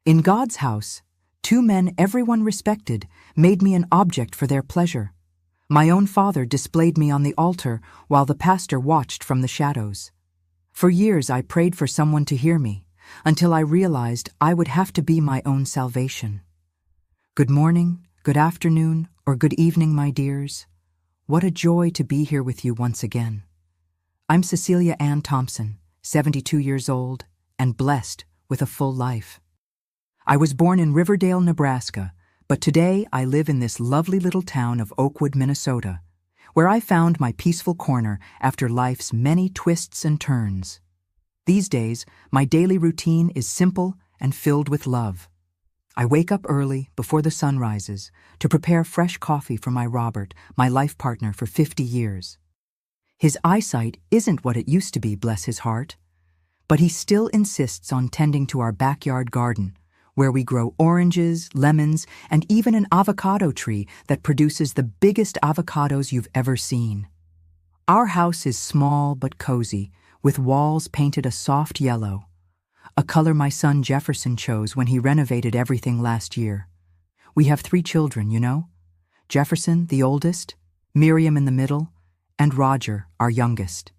In God's house, two men everyone respected made me an object for their pleasure. My own father displayed me on the altar while the pastor watched from the shadows. For years I prayed for someone to hear me, until I realized I would have to be my own salvation. Good morning, good afternoon, or good evening, my dears. What a joy to be here with you once again. I'm Cecilia Ann Thompson, 72 years old, and blessed with a full life. I was born in Riverdale, Nebraska, but today I live in this lovely little town of Oakwood, Minnesota, where I found my peaceful corner after life's many twists and turns. These days, my daily routine is simple and filled with love. I wake up early, before the sun rises, to prepare fresh coffee for my Robert, my life partner for 50 years. His eyesight isn't what it used to be, bless his heart, but he still insists on tending to our backyard garden, where we grow oranges, lemons, and even an avocado tree that produces the biggest avocados you've ever seen. Our house is small but cozy, with walls painted a soft yellow, a color my son Jefferson chose when he renovated everything last year. We have 3 children, you know? Jefferson, the oldest, Miriam in the middle, and Roger, our youngest.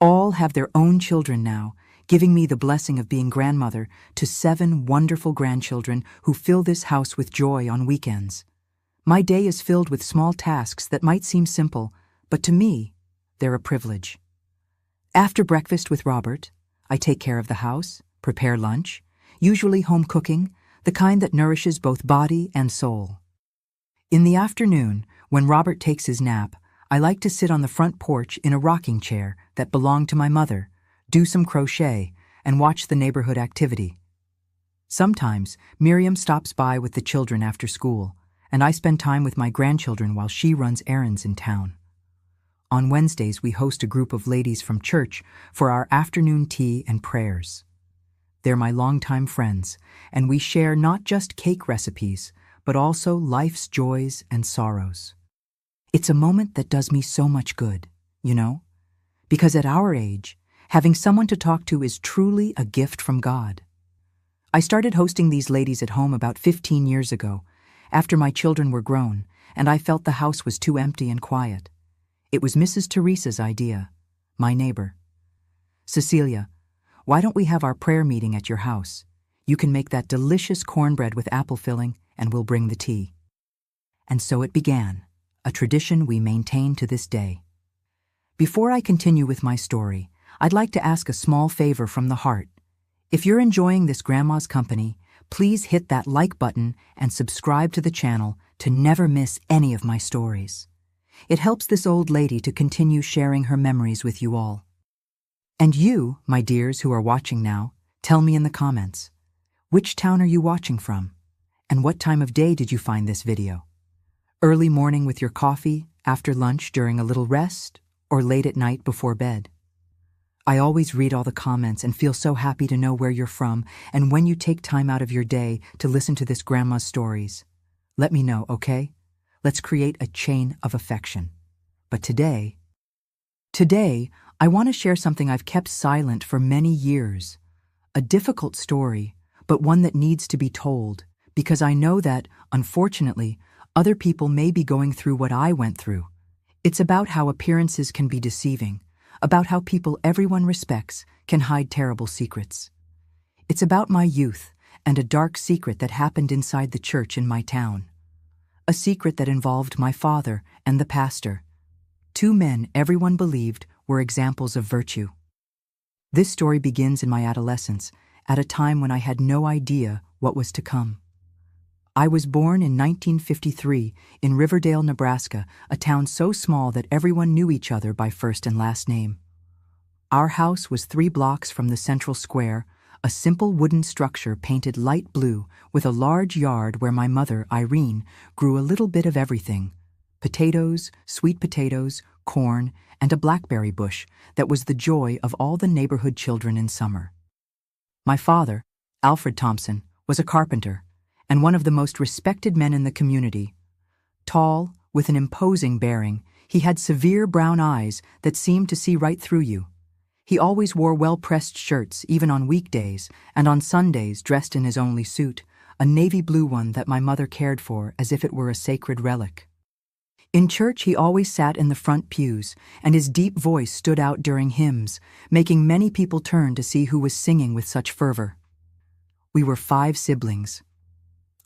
All have their own children now, giving me the blessing of being grandmother to 7 wonderful grandchildren who fill this house with joy on weekends. My day is filled with small tasks that might seem simple, but to me, they're a privilege. After breakfast with Robert, I take care of the house, prepare lunch, usually home cooking, the kind that nourishes both body and soul. In the afternoon, when Robert takes his nap, I like to sit on the front porch in a rocking chair that belonged to my mother, do some crochet, and watch the neighborhood activity. Sometimes, Miriam stops by with the children after school, and I spend time with my grandchildren while she runs errands in town. On Wednesdays, we host a group of ladies from church for our afternoon tea and prayers. They're my longtime friends, and we share not just cake recipes, but also life's joys and sorrows. It's a moment that does me so much good, you know? Because at our age, having someone to talk to is truly a gift from God. I started hosting these ladies at home about 15 years ago, after my children were grown, and I felt the house was too empty and quiet. It was Mrs. Teresa's idea, my neighbor. Cecilia, why don't we have our prayer meeting at your house? You can make that delicious cornbread with apple filling, and we'll bring the tea. And so it began, a tradition we maintain to this day. Before I continue with my story, I'd like to ask a small favor from the heart. If you're enjoying this grandma's company, please hit that like button and subscribe to the channel to never miss any of my stories. It helps this old lady to continue sharing her memories with you all. And you, my dears who are watching now, tell me in the comments, which town are you watching from? And what time of day did you find this video? Early morning with your coffee, after lunch during a little rest, or late at night before bed? I always read all the comments and feel so happy to know where you're from and when you take time out of your day to listen to this grandma's stories. Let me know, okay? Let's create a chain of affection. But today, I want to share something I've kept silent for many years. A difficult story, but one that needs to be told, because I know that, unfortunately, other people may be going through what I went through. It's about how appearances can be deceiving, about how people everyone respects can hide terrible secrets. It's about my youth and a dark secret that happened inside the church in my town. A secret that involved my father and the pastor, 2 men everyone believed were examples of virtue. This story begins in my adolescence, at a time when I had no idea what was to come. I was born in 1953 in Riverdale, Nebraska, a town so small that everyone knew each other by first and last name. Our house was 3 blocks from the central square, a simple wooden structure painted light blue with a large yard where my mother, Irene, grew a little bit of everything: potatoes, sweet potatoes, corn, and a blackberry bush that was the joy of all the neighborhood children in summer. My father, Alfred Thompson, was a carpenter and one of the most respected men in the community. Tall, with an imposing bearing, he had severe brown eyes that seemed to see right through you. He always wore well-pressed shirts, even on weekdays, and on Sundays dressed in his only suit, a navy blue one that my mother cared for as if it were a sacred relic. In church, he always sat in the front pews, and his deep voice stood out during hymns, making many people turn to see who was singing with such fervor. We were 5 siblings.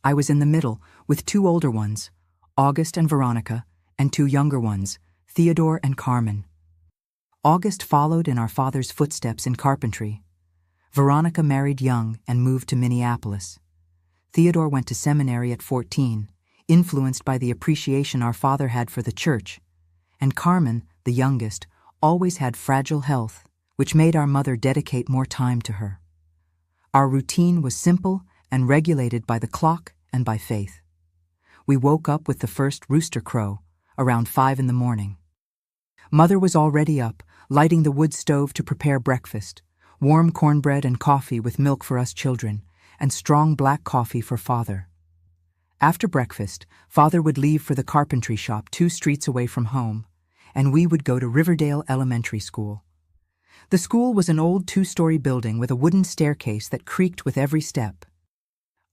I was in the middle, with 2 older ones, August and Veronica, and 2 younger ones, Theodore and Carmen. August followed in our father's footsteps in carpentry. Veronica married young and moved to Minneapolis. Theodore went to seminary at 14, influenced by the appreciation our father had for the church, and Carmen, the youngest, always had fragile health, which made our mother dedicate more time to her. Our routine was simple and regulated by the clock and by faith. We woke up with the first rooster crow, around 5 in the morning. Mother was already up, lighting the wood stove to prepare breakfast, warm cornbread and coffee with milk for us children, and strong black coffee for Father. After breakfast, Father would leave for the carpentry shop 2 streets away from home, and we would go to Riverdale Elementary School. The school was an old 2-story building with a wooden staircase that creaked with every step.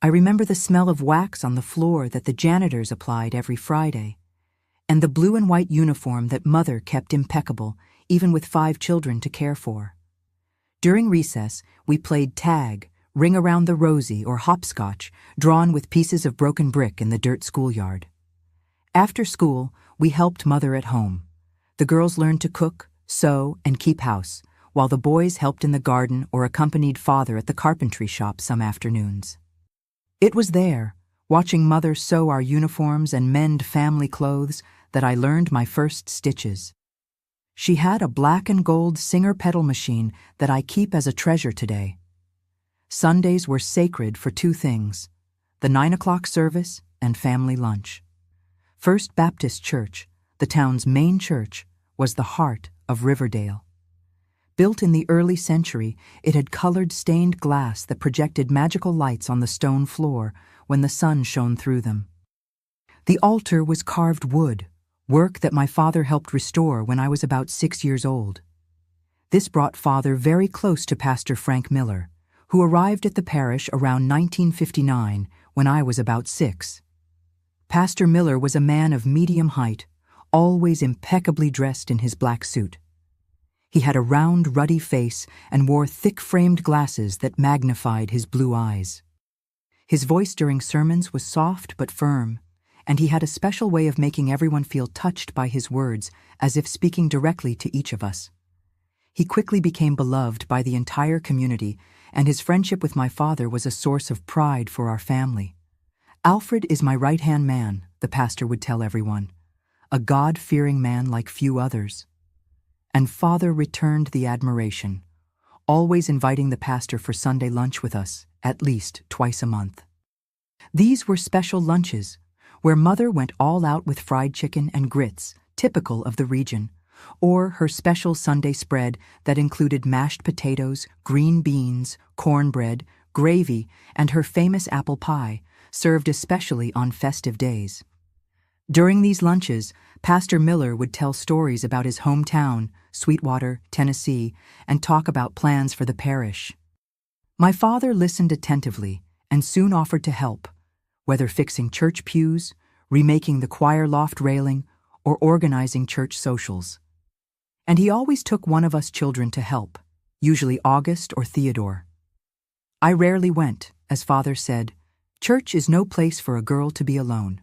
I remember the smell of wax on the floor that the janitors applied every Friday, and the blue and white uniform that Mother kept impeccable, even with 5 children to care for. During recess, we played tag, ring around the rosy, or hopscotch, drawn with pieces of broken brick in the dirt schoolyard. After school, we helped Mother at home. The girls learned to cook, sew, and keep house, while the boys helped in the garden or accompanied Father at the carpentry shop some afternoons. It was there, watching Mother sew our uniforms and mend family clothes, that I learned my first stitches. She had a black and gold Singer pedal machine that I keep as a treasure today. Sundays were sacred for 2 things, the 9 o'clock service and family lunch. First Baptist Church, the town's main church, was the heart of Riverdale. Built in the early century, it had colored stained glass that projected magical lights on the stone floor when the sun shone through them. The altar was carved wood, work that my father helped restore when I was about 6 years old. This brought Father very close to Pastor Frank Miller, who arrived at the parish around 1959 when I was about 6. Pastor Miller was a man of medium height, always impeccably dressed in his black suit. He had a round, ruddy face and wore thick-framed glasses that magnified his blue eyes. His voice during sermons was soft but firm, and he had a special way of making everyone feel touched by his words, as if speaking directly to each of us. He quickly became beloved by the entire community, and his friendship with my father was a source of pride for our family. "Alfred is my right-hand man," the pastor would tell everyone, "a God-fearing man like few others." And Father returned the admiration, always inviting the pastor for Sunday lunch with us, at least twice a month. These were special lunches, where Mother went all out with fried chicken and grits, typical of the region, or her special Sunday spread that included mashed potatoes, green beans, cornbread, gravy, and her famous apple pie, served especially on festive days. During these lunches, Pastor Miller would tell stories about his hometown, Sweetwater, Tennessee, and talk about plans for the parish. My father listened attentively and soon offered to help, whether fixing church pews, remaking the choir loft railing, or organizing church socials. And he always took one of us children to help, usually August or Theodore. I rarely went, as Father said, "Church is no place for a girl to be alone."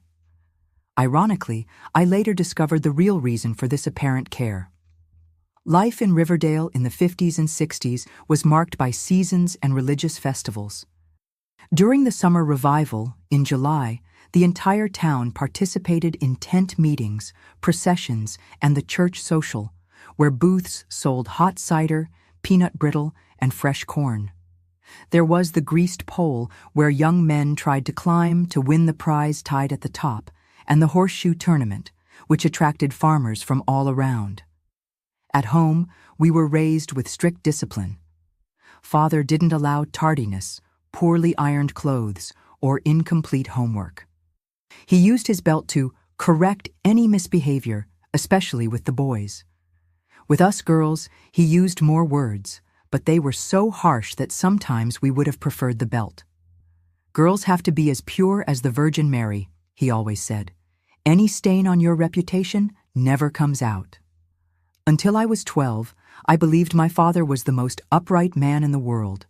Ironically, I later discovered the real reason for this apparent care. Life in Riverdale in the 50s and 60s was marked by seasons and religious festivals. During the summer revival, in July, the entire town participated in tent meetings, processions, and the church social, where booths sold hot cider, peanut brittle, and fresh corn. There was the greased pole where young men tried to climb to win the prize tied at the top, and the horseshoe tournament, which attracted farmers from all around. At home, we were raised with strict discipline. Father didn't allow tardiness, poorly ironed clothes, or incomplete homework. He used his belt to correct any misbehavior, especially with the boys. With us girls, he used more words, but they were so harsh that sometimes we would have preferred the belt. Girls have to be as pure as the Virgin Mary, he always said. Any stain on your reputation never comes out. Until I was 12, I believed my father was the most upright man in the world.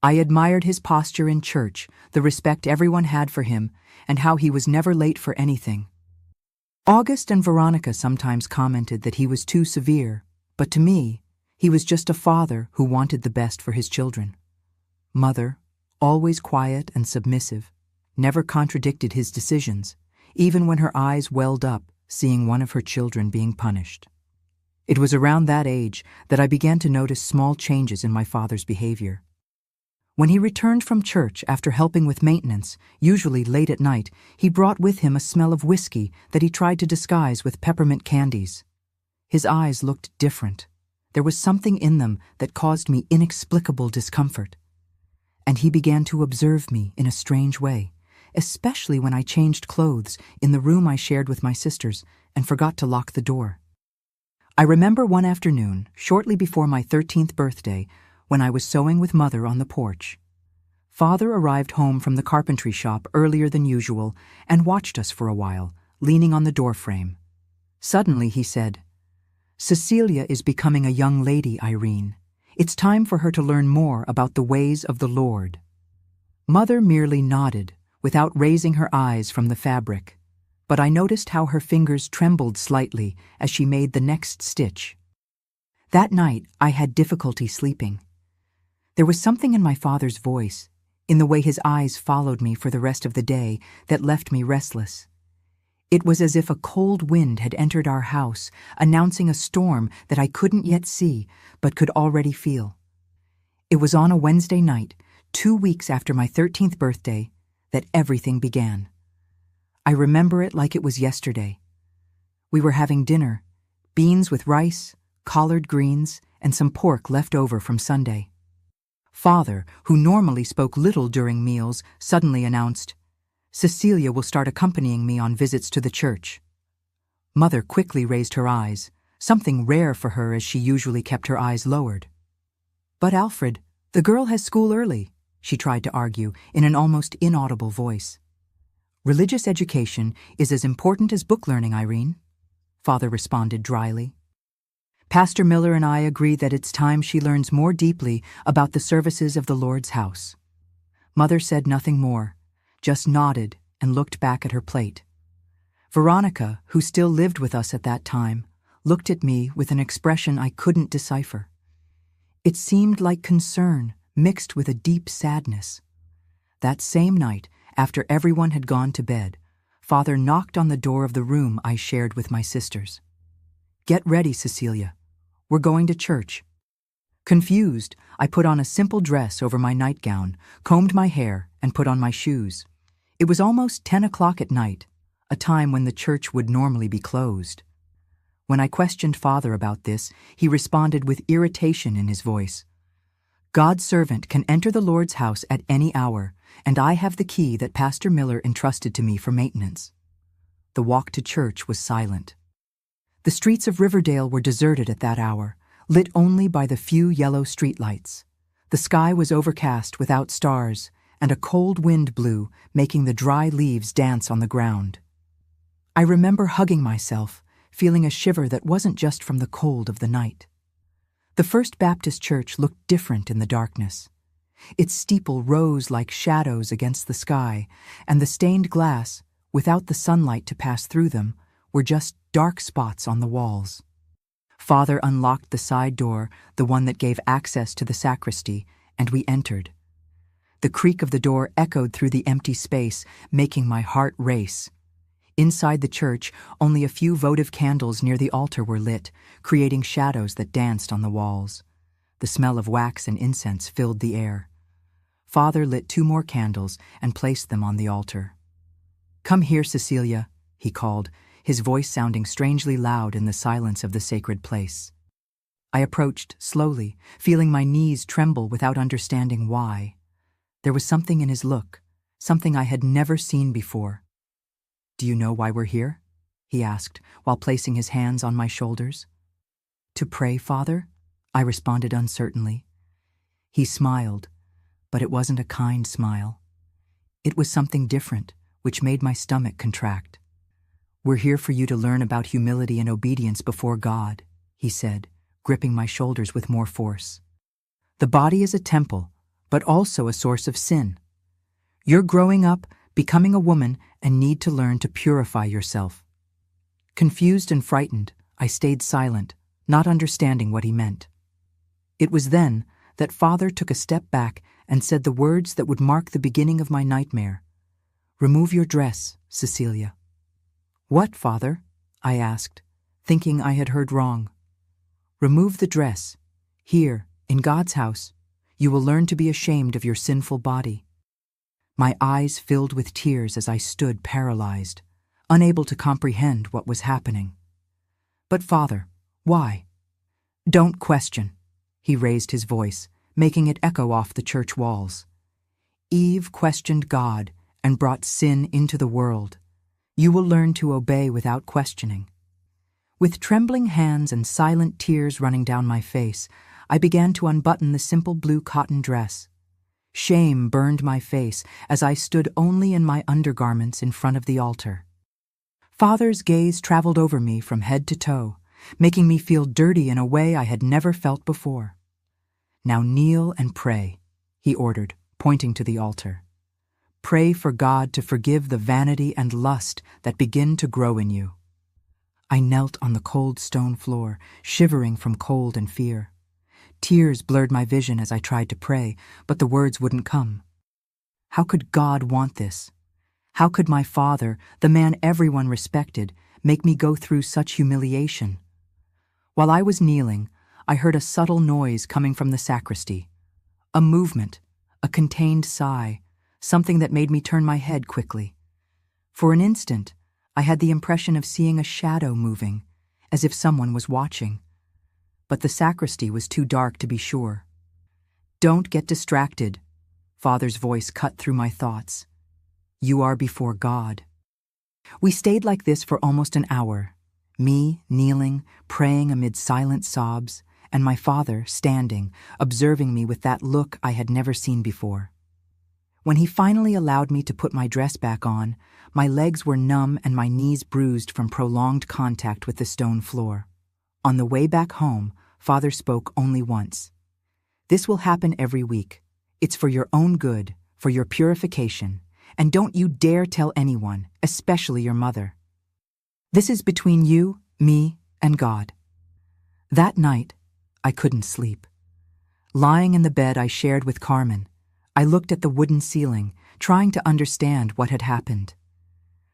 I admired his posture in church, the respect everyone had for him, and how he was never late for anything. August and Veronica sometimes commented that he was too severe, but to me, he was just a father who wanted the best for his children. Mother, always quiet and submissive, never contradicted his decisions, even when her eyes welled up seeing one of her children being punished. It was around that age that I began to notice small changes in my father's behavior. When he returned from church after helping with maintenance, usually late at night, he brought with him a smell of whiskey that he tried to disguise with peppermint candies. His eyes looked different. There was something in them that caused me inexplicable discomfort. And he began to observe me in a strange way, especially when I changed clothes in the room I shared with my sisters and forgot to lock the door. I remember one afternoon, shortly before my 13th birthday, when I was sewing with Mother on the porch. Father arrived home from the carpentry shop earlier than usual and watched us for a while, leaning on the doorframe. Suddenly he said, "Cecilia is becoming a young lady, Irene. It's time for her to learn more about the ways of the Lord." Mother merely nodded, without raising her eyes from the fabric, but I noticed how her fingers trembled slightly as she made the next stitch. That night, I had difficulty sleeping. There was something in my father's voice, in the way his eyes followed me for the rest of the day, that left me restless. It was as if a cold wind had entered our house, announcing a storm that I couldn't yet see, but could already feel. It was on a Wednesday night, 2 weeks after my 13th birthday, that everything began. I remember it like it was yesterday. We were having dinner, beans with rice, collard greens, and some pork left over from Sunday. Father, who normally spoke little during meals, suddenly announced, "Cecilia will start accompanying me on visits to the church." Mother quickly raised her eyes, something rare for her as she usually kept her eyes lowered. "But Alfred, the girl has school early," she tried to argue in an almost inaudible voice. "Religious education is as important as book learning, Irene," Father responded dryly. "Pastor Miller and I agree that it's time she learns more deeply about the services of the Lord's house." Mother said nothing more, just nodded and looked back at her plate. Veronica, who still lived with us at that time, looked at me with an expression I couldn't decipher. It seemed like concern mixed with a deep sadness. That same night, after everyone had gone to bed, Father knocked on the door of the room I shared with my sisters. "Get ready, Cecilia. We're going to church." Confused, I put on a simple dress over my nightgown, combed my hair, and put on my shoes. It was almost 10 o'clock at night, a time when the church would normally be closed. When I questioned Father about this, he responded with irritation in his voice. "God's servant can enter the Lord's house at any hour, and I have the key that Pastor Miller entrusted to me for maintenance." The walk to church was silent. The streets of Riverdale were deserted at that hour, lit only by the few yellow streetlights. The sky was overcast without stars, and a cold wind blew, making the dry leaves dance on the ground. I remember hugging myself, feeling a shiver that wasn't just from the cold of the night. The First Baptist Church looked different in the darkness. Its steeple rose like shadows against the sky, and the stained glass, without the sunlight to pass through them, were just dark spots on the walls. Father unlocked the side door, the one that gave access to the sacristy, and we entered. The creak of the door echoed through the empty space, making my heart race. Inside the church, only a few votive candles near the altar were lit, creating shadows that danced on the walls. The smell of wax and incense filled the air. Father lit 2 more candles and placed them on the altar. "Come here, Cecilia," he called, his voice sounding strangely loud in the silence of the sacred place. I approached slowly, feeling my knees tremble without understanding why. There was something in his look, something I had never seen before. "Do you know why we're here?" he asked, while placing his hands on my shoulders. To pray, Father? I responded uncertainly. He smiled, but it wasn't a kind smile. It was something different, which made my stomach contract. We're here for you to learn about humility and obedience before God, he said, gripping my shoulders with more force. The body is a temple, but also a source of sin. You're growing up, becoming a woman, and need to learn to purify yourself. Confused and frightened, I stayed silent, not understanding what he meant. It was then that Father took a step back and said the words that would mark the beginning of my nightmare. "Remove your dress, Cecilia." "What, Father?" I asked, thinking I had heard wrong. "Remove the dress. Here, in God's house, you will learn to be ashamed of your sinful body." My eyes filled with tears as I stood paralyzed, unable to comprehend what was happening. "But Father, why?" "Don't question." He raised his voice, making it echo off the church walls. "Eve questioned God and brought sin into the world. You will learn to obey without questioning." With trembling hands and silent tears running down my face, I began to unbutton the simple blue cotton dress. Shame burned my face as I stood only in my undergarments in front of the altar. Father's gaze traveled over me from head to toe, making me feel dirty in a way I had never felt before. "Now kneel and pray," he ordered, pointing to the altar. "Pray for God to forgive the vanity and lust that begin to grow in you." I knelt on the cold stone floor, shivering from cold and fear. Tears blurred my vision as I tried to pray, but the words wouldn't come. How could God want this? How could my father, the man everyone respected, make me go through such humiliation? While I was kneeling, I heard a subtle noise coming from the sacristy. A movement, a contained sigh, something that made me turn my head quickly. For an instant, I had the impression of seeing a shadow moving, as if someone was watching. But the sacristy was too dark to be sure. "Don't get distracted," Father's voice cut through my thoughts. "You are before God." We stayed like this for almost an hour, me kneeling, praying amid silent sobs, and my father standing, observing me with that look I had never seen before. When he finally allowed me to put my dress back on, my legs were numb and my knees bruised from prolonged contact with the stone floor. On the way back home, Father spoke only once. "This will happen every week. It's for your own good, for your purification, and don't you dare tell anyone, especially your mother. This is between you, me, and God." That night, I couldn't sleep. Lying in the bed I shared with Carmen, I looked at the wooden ceiling, trying to understand what had happened.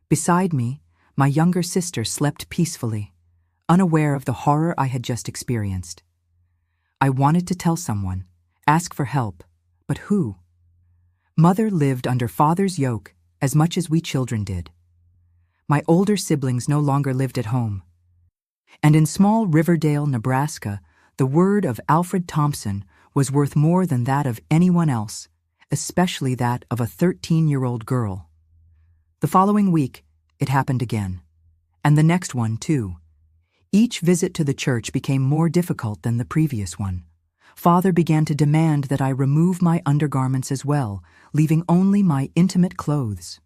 Beside me, my younger sister slept peacefully, unaware of the horror I had just experienced. I wanted to tell someone, ask for help, but who? Mother lived under Father's yoke as much as we children did. My older siblings no longer lived at home. And in small Riverdale, Nebraska, the word of Alfred Thompson was worth more than that of anyone else, especially that of a 13-year-old girl. The following week, it happened again. And the next one, too. Each visit to the church became more difficult than the previous one. Father began to demand that I remove my undergarments as well, leaving only my intimate clothes.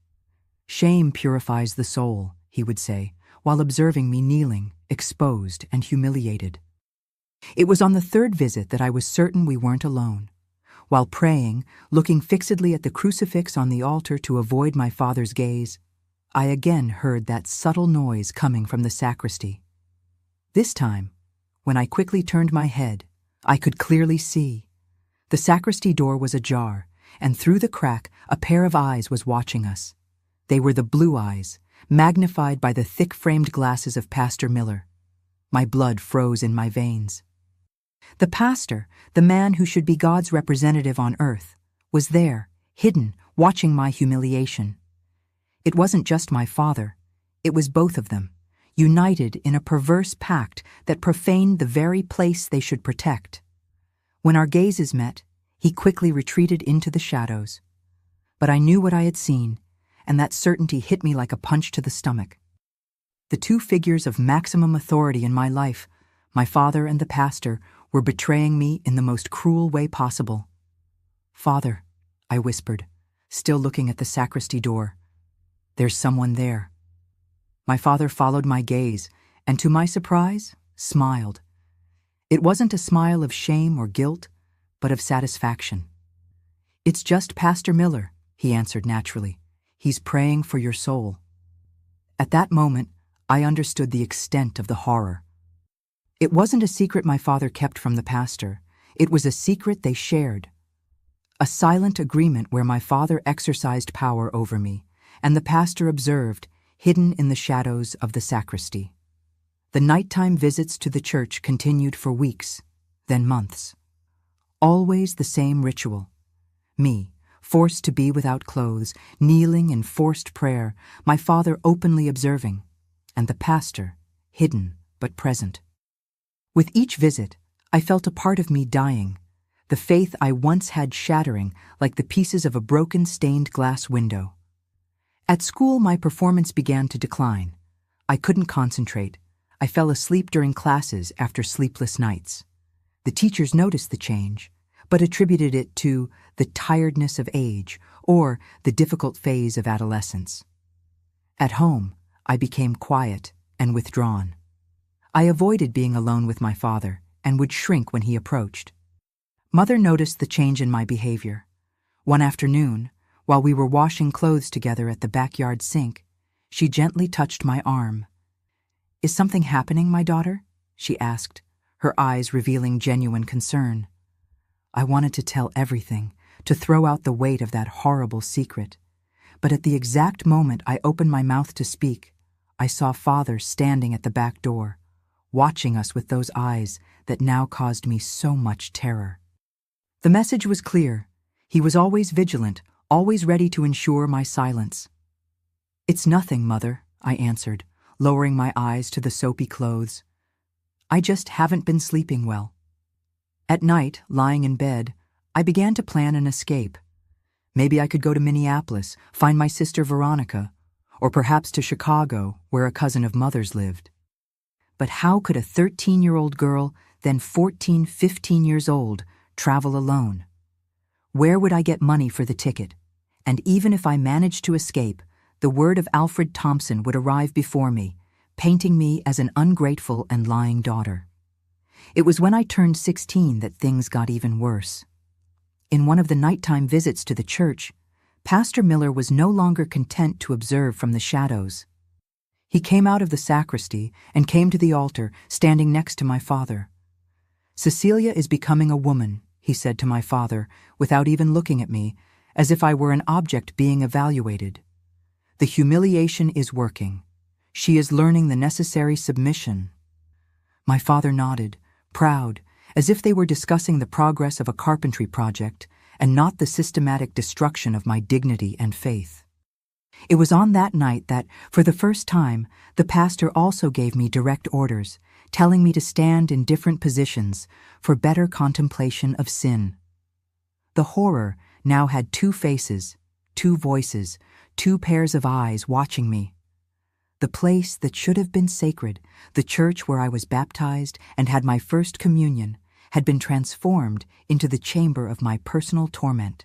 "Shame purifies the soul," he would say, while observing me kneeling, exposed and humiliated. It was on the third visit that I was certain we weren't alone. While praying, looking fixedly at the crucifix on the altar to avoid my father's gaze, I again heard that subtle noise coming from the sacristy. This time, when I quickly turned my head, I could clearly see. The sacristy door was ajar, and through the crack a pair of eyes was watching us. They were the blue eyes, magnified by the thick-framed glasses of Pastor Miller. My blood froze in my veins. The pastor, the man who should be God's representative on earth, was there, hidden, watching my humiliation. It wasn't just my father, it was both of them, united in a perverse pact that profaned the very place they should protect. When our gazes met, he quickly retreated into the shadows. But I knew what I had seen, and that certainty hit me like a punch to the stomach. The two figures of maximum authority in my life My father and the pastor were betraying me in the most cruel way possible. "Father," I whispered, still looking at the sacristy door, "there's someone there." My father followed my gaze, and to my surprise, smiled. It wasn't a smile of shame or guilt, but of satisfaction. "It's just Pastor Miller," he answered naturally. "He's praying for your soul." At that moment, I understood the extent of the horror. It wasn't a secret my father kept from the pastor. It was a secret they shared. A silent agreement where my father exercised power over me, and the pastor observed, hidden in the shadows of the sacristy. The nighttime visits to the church continued for weeks, then months. Always the same ritual. Me, forced to be without clothes, kneeling in forced prayer, my father openly observing, and the pastor, hidden but present. With each visit, I felt a part of me dying, the faith I once had shattering like the pieces of a broken stained glass window. At school, my performance began to decline. I couldn't concentrate. I fell asleep during classes after sleepless nights. The teachers noticed the change, but attributed it to the tiredness of age or the difficult phase of adolescence. At home, I became quiet and withdrawn. I avoided being alone with my father and would shrink when he approached. Mother noticed the change in my behavior. One afternoon, while we were washing clothes together at the backyard sink, she gently touched my arm. "Is something happening, my daughter?" she asked, her eyes revealing genuine concern. I wanted to tell everything, to throw out the weight of that horrible secret. But at the exact moment I opened my mouth to speak, I saw Father standing at the back door, watching us with those eyes that now caused me so much terror. The message was clear. He was always vigilant, always ready to ensure my silence. "It's nothing, Mother," I answered, lowering my eyes to the soapy clothes. "I just haven't been sleeping well." At night, lying in bed, I began to plan an escape. Maybe I could go to Minneapolis, find my sister Veronica, or perhaps to Chicago, where a cousin of Mother's lived. But how could a 13-year-old girl, then 14, 15 years old, travel alone? Where would I get money for the ticket? And even if I managed to escape, the word of Alfred Thompson would arrive before me, painting me as an ungrateful and lying daughter. It was when I turned 16 that things got even worse. In one of the nighttime visits to the church, Pastor Miller was no longer content to observe from the shadows. He came out of the sacristy and came to the altar, standing next to my father. "Cecilia is becoming a woman," he said to my father, without even looking at me, as if I were an object being evaluated. "The humiliation is working. She is learning the necessary submission." My father nodded, proud, as if they were discussing the progress of a carpentry project and not the systematic destruction of my dignity and faith. It was on that night that, for the first time, the pastor also gave me direct orders, telling me to stand in different positions for better contemplation of sin. The horror now had two faces, two voices, two pairs of eyes watching me. The place that should have been sacred, the church where I was baptized and had my first communion, had been transformed into the chamber of my personal torment.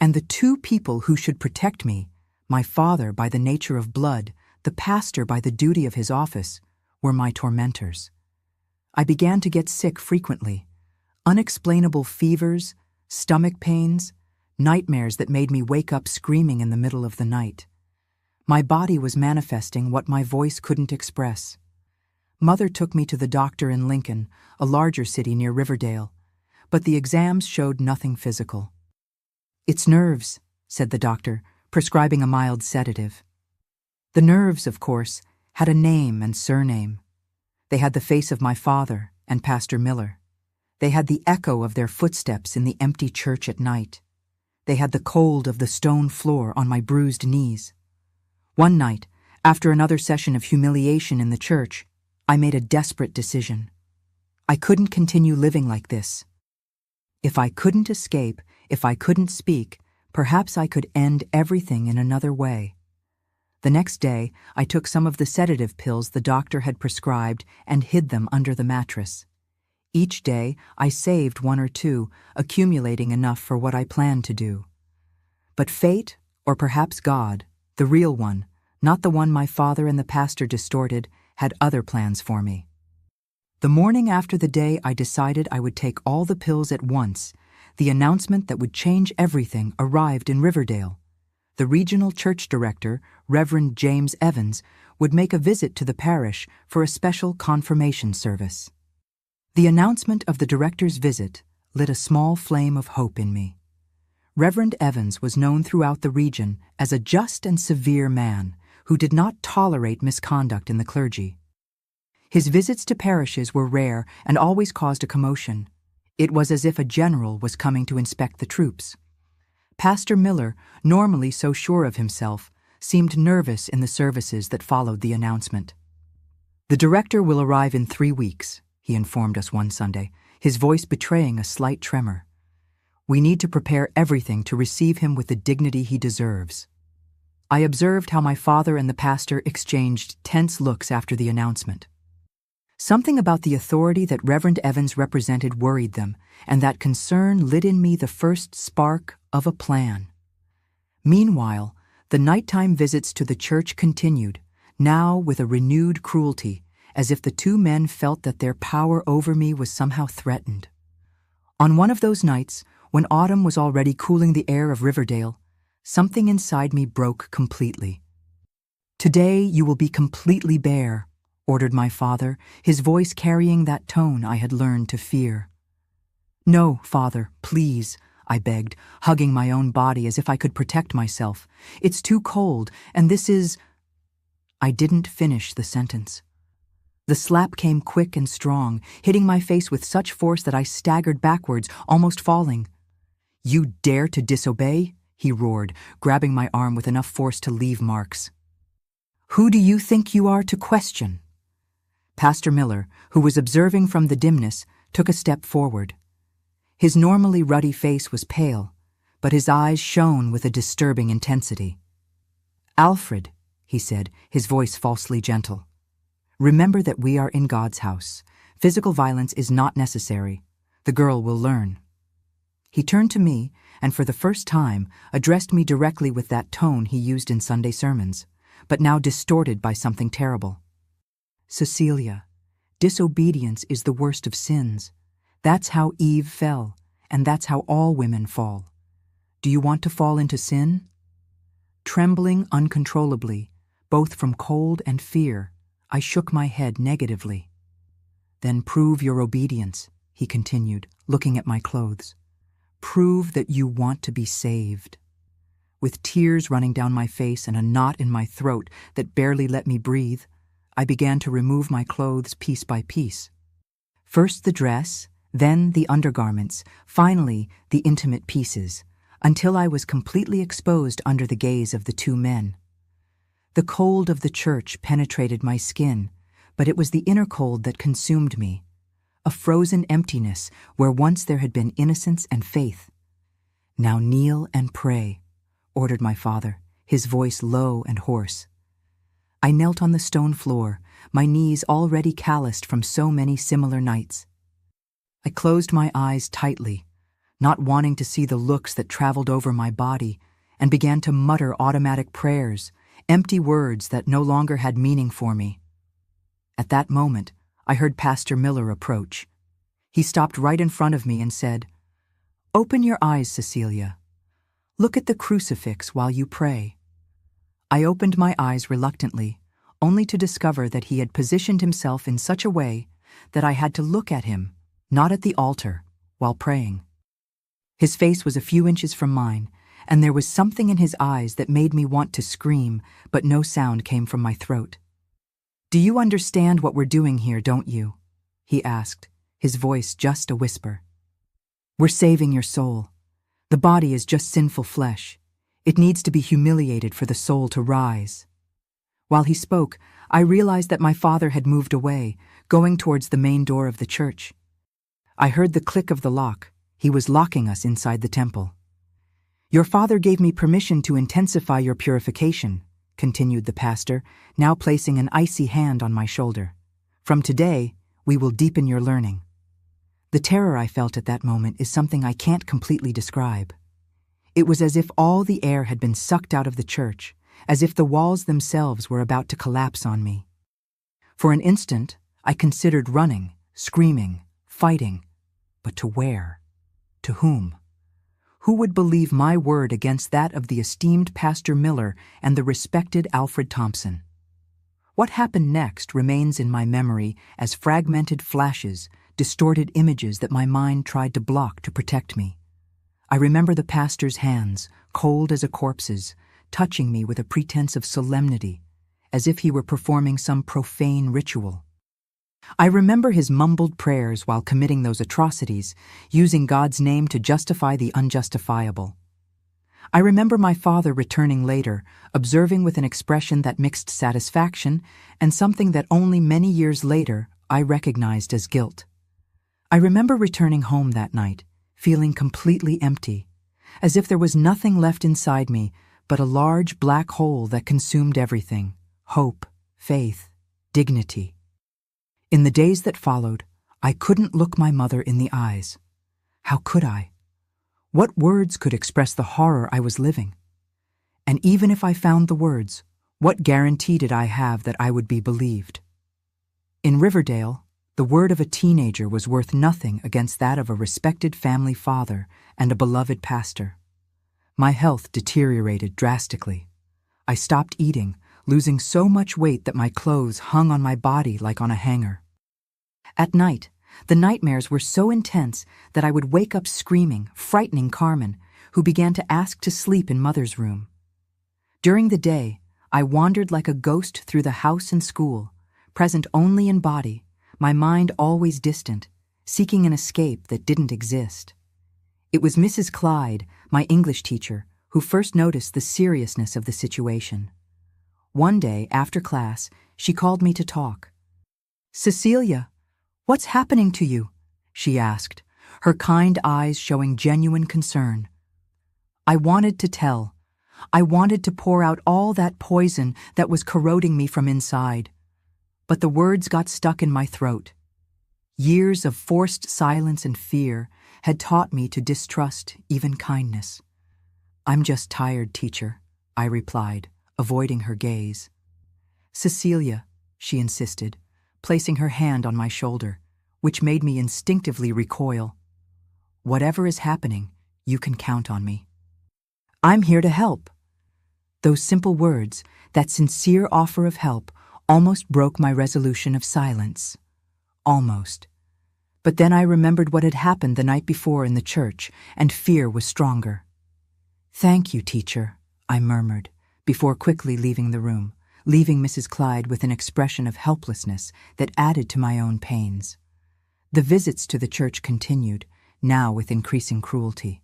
And the two people who should protect me, my father by the nature of blood, the pastor by the duty of his office, were my tormentors. I began to get sick frequently. Unexplainable fevers, stomach pains, nightmares that made me wake up screaming in the middle of the night. My body was manifesting what my voice couldn't express. Mother took me to the doctor in Lincoln, a larger city near Riverdale, but the exams showed nothing physical. "It's nerves," said the doctor, prescribing a mild sedative. The nerves, of course, had a name and surname. They had the face of my father and Pastor Miller. They had the echo of their footsteps in the empty church at night. They had the cold of the stone floor on my bruised knees. One night, after another session of humiliation in the church, I made a desperate decision. I couldn't continue living like this. If I couldn't escape, if I couldn't speak, perhaps I could end everything in another way. The next day, I took some of the sedative pills the doctor had prescribed and hid them under the mattress. Each day, I saved one or two, accumulating enough for what I planned to do. But fate, or perhaps God, the real one, not the one my father and the pastor distorted, had other plans for me. The morning after the day I decided I would take all the pills at once, the announcement that would change everything arrived in Riverdale. The regional church director, Reverend James Evans, would make a visit to the parish for a special confirmation service. The announcement of the director's visit lit a small flame of hope in me. Reverend Evans was known throughout the region as a just and severe man who did not tolerate misconduct in the clergy. His visits to parishes were rare and always caused a commotion. It was as if a general was coming to inspect the troops. Pastor Miller, normally so sure of himself, seemed nervous in the services that followed the announcement. "The director will arrive in 3 weeks," he informed us one Sunday, his voice betraying a slight tremor. "We need to prepare everything to receive him with the dignity he deserves." I observed how my father and the pastor exchanged tense looks after the announcement. Something about the authority that Reverend Evans represented worried them, and that concern lit in me the first spark of a plan. Meanwhile, the nighttime visits to the church continued, now with a renewed cruelty, as if the two men felt that their power over me was somehow threatened. On one of those nights, when autumn was already cooling the air of Riverdale, something inside me broke completely. "Today you will be completely bare," ordered my father, his voice carrying that tone I had learned to fear. "No, Father, please," I begged, hugging my own body as if I could protect myself. "It's too cold, and this is—" I didn't finish the sentence. The slap came quick and strong, hitting my face with such force that I staggered backwards, almost falling. "You dare to disobey?" he roared, grabbing my arm with enough force to leave marks. "Who do you think you are to question?" Pastor Miller, who was observing from the dimness, took a step forward. His normally ruddy face was pale, but his eyes shone with a disturbing intensity. "Alfred," he said, his voice falsely gentle, "remember that we are in God's house. Physical violence is not necessary. The girl will learn." He turned to me, and for the first time addressed me directly with that tone he used in Sunday sermons, but now distorted by something terrible. "Cecilia, disobedience is the worst of sins. That's how Eve fell, and that's how all women fall. Do you want to fall into sin?" Trembling uncontrollably, both from cold and fear, I shook my head negatively. "Then prove your obedience," he continued, looking at my clothes. "Prove that you want to be saved." With tears running down my face and a knot in my throat that barely let me breathe, I began to remove my clothes piece by piece. First the dress, then the undergarments, finally the intimate pieces, until I was completely exposed under the gaze of the two men. The cold of the church penetrated my skin, but it was the inner cold that consumed me, a frozen emptiness where once there had been innocence and faith. "Now kneel and pray," ordered my father, his voice low and hoarse. I knelt on the stone floor, my knees already calloused from so many similar nights. I closed my eyes tightly, not wanting to see the looks that traveled over my body, and began to mutter automatic prayers, empty words that no longer had meaning for me. At that moment, I heard Pastor Miller approach. He stopped right in front of me and said, "Open your eyes, Cecilia. Look at the crucifix while you pray." I opened my eyes reluctantly, only to discover that he had positioned himself in such a way that I had to look at him, not at the altar, while praying. His face was a few inches from mine, and there was something in his eyes that made me want to scream, but no sound came from my throat. "Do you understand what we're doing here, don't you?" he asked, his voice just a whisper. "We're saving your soul. The body is just sinful flesh. It needs to be humiliated for the soul to rise." While he spoke, I realized that my father had moved away, going towards the main door of the church. I heard the click of the lock. He was locking us inside the temple. "Your father gave me permission to intensify your purification," continued the pastor, now placing an icy hand on my shoulder. From today, we will deepen your learning. The terror I felt at that moment is something I can't completely describe. It was as if all the air had been sucked out of the church, as if the walls themselves were about to collapse on me. For an instant, I considered running, screaming, fighting. But to where? To whom? Who would believe my word against that of the esteemed Pastor Miller and the respected Alfred Thompson? What happened next remains in my memory as fragmented flashes, distorted images that my mind tried to block to protect me. I remember the pastor's hands, cold as a corpse's, touching me with a pretense of solemnity, as if he were performing some profane ritual. I remember his mumbled prayers while committing those atrocities, using God's name to justify the unjustifiable. I remember my father returning later, observing with an expression that mixed satisfaction and something that only many years later I recognized as guilt. I remember returning home that night, feeling completely empty, as if there was nothing left inside me but a large black hole that consumed everything: hope, faith, dignity. In the days that followed, I couldn't look my mother in the eyes. How could I? What words could express the horror I was living? And even if I found the words, what guarantee did I have that I would be believed? In Riverdale, the word of a teenager was worth nothing against that of a respected family father and a beloved pastor. My health deteriorated drastically. I stopped eating, losing so much weight that my clothes hung on my body like on a hanger. At night, the nightmares were so intense that I would wake up screaming, frightening Carmen, who began to ask to sleep in Mother's room. During the day, I wandered like a ghost through the house and school, present only in body, my mind always distant, seeking an escape that didn't exist. It was Mrs. Clyde, my English teacher, who first noticed the seriousness of the situation. One day, after class, she called me to talk. "Cecilia, what's happening to you?" she asked, her kind eyes showing genuine concern. I wanted to tell. I wanted to pour out all that poison that was corroding me from inside. But the words got stuck in my throat. Years of forced silence and fear had taught me to distrust even kindness. "I'm just tired, teacher," I replied, avoiding her gaze. "Cecilia," she insisted, placing her hand on my shoulder, which made me instinctively recoil. "Whatever is happening, you can count on me. I'm here to help." Those simple words, that sincere offer of help, almost broke my resolution of silence. Almost. But then I remembered what had happened the night before in the church, and fear was stronger. "Thank you, teacher," I murmured, before quickly leaving the room, leaving Mrs. Clyde with an expression of helplessness that added to my own pains. The visits to the church continued, now with increasing cruelty.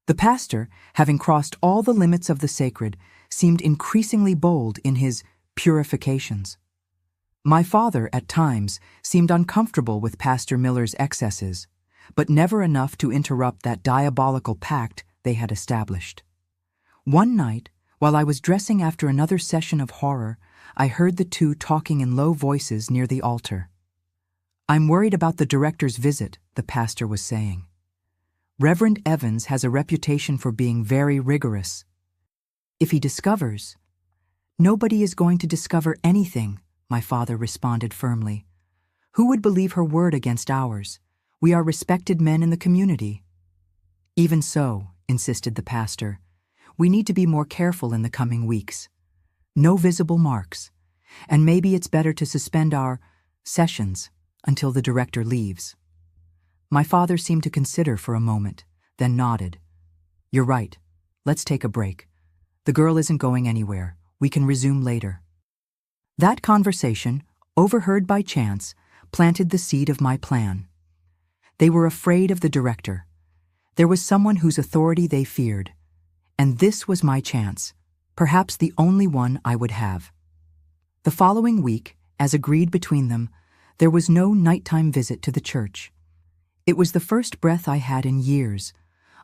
The pastor, having crossed all the limits of the sacred, seemed increasingly bold in his purifications. My father, at times, seemed uncomfortable with Pastor Miller's excesses, but never enough to interrupt that diabolical pact they had established. One night, while I was dressing after another session of horror, I heard the two talking in low voices near the altar. "I'm worried about the director's visit," the pastor was saying. "Reverend Evans has a reputation for being very rigorous. If he discovers—" "Nobody is going to discover anything," my father responded firmly. "Who would believe her word against ours? We are respected men in the community." "Even so," insisted the pastor, "we need to be more careful in the coming weeks. No visible marks, and maybe it's better to suspend our sessions until the director leaves." My father seemed to consider for a moment, then nodded. "You're right. Let's take a break. The girl isn't going anywhere. We can resume later." That conversation, overheard by chance, planted the seed of my plan. They were afraid of the director. There was someone whose authority they feared. And this was my chance, perhaps the only one I would have. The following week, as agreed between them, there was no nighttime visit to the church. It was the first breath I had in years.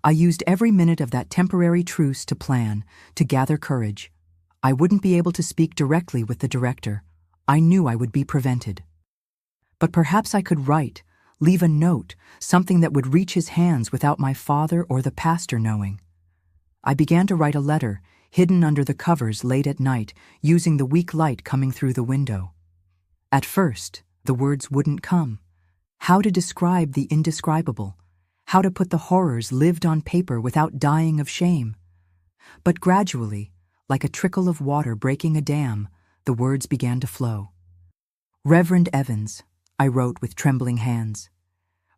I used every minute of that temporary truce to plan, to gather courage. I wouldn't be able to speak directly with the director. I knew I would be prevented. But perhaps I could write, leave a note, something that would reach his hands without my father or the pastor knowing. I began to write a letter, hidden under the covers late at night, using the weak light coming through the window. At first, the words wouldn't come. How to describe the indescribable? How to put the horrors lived on paper without dying of shame? But gradually, like a trickle of water breaking a dam, the words began to flow. Reverend Evans, I wrote with trembling hands.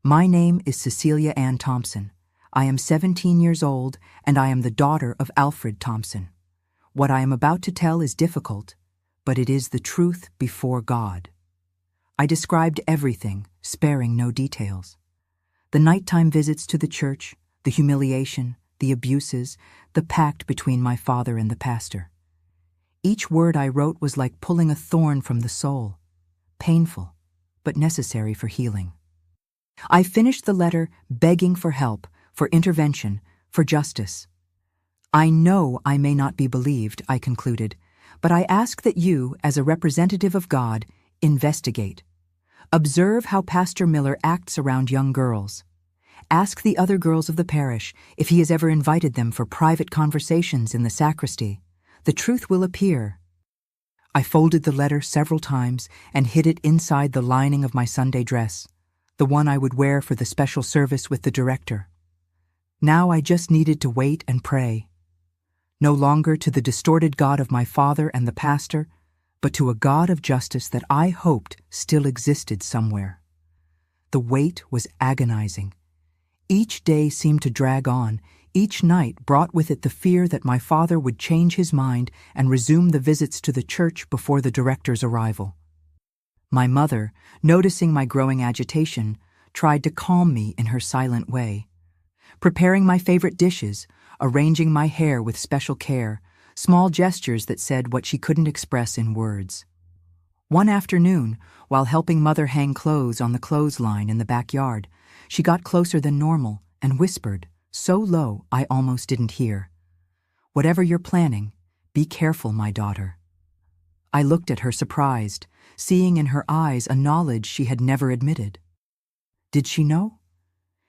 My name is Cecilia Ann Thompson. I am 17 years old, and I am the daughter of Alfred Thompson. What I am about to tell is difficult, but it is the truth before God. I described everything, sparing no details. The nighttime visits to the church, the humiliation, the abuses, the pact between my father and the pastor. Each word I wrote was like pulling a thorn from the soul, painful, but necessary for healing. I finished the letter begging for help, for intervention, for justice. I know I may not be believed, I concluded, but I ask that you, as a representative of God, investigate. Observe how Pastor Miller acts around young girls. Ask the other girls of the parish if he has ever invited them for private conversations in the sacristy. The truth will appear. I folded the letter several times and hid it inside the lining of my Sunday dress, the one I would wear for the special service with the director. Now I just needed to wait and pray. No longer to the distorted God of my father and the pastor, but to a God of justice that I hoped still existed somewhere. The wait was agonizing. Each day seemed to drag on. Each night brought with it the fear that my father would change his mind and resume the visits to the church before the director's arrival. My mother, noticing my growing agitation, tried to calm me in her silent way. Preparing my favorite dishes, arranging my hair with special care, small gestures that said what she couldn't express in words. One afternoon, while helping Mother hang clothes on the clothesline in the backyard, she got closer than normal and whispered, so low I almost didn't hear, "Whatever you're planning, be careful, my daughter." I looked at her surprised, seeing in her eyes a knowledge she had never admitted. Did she know?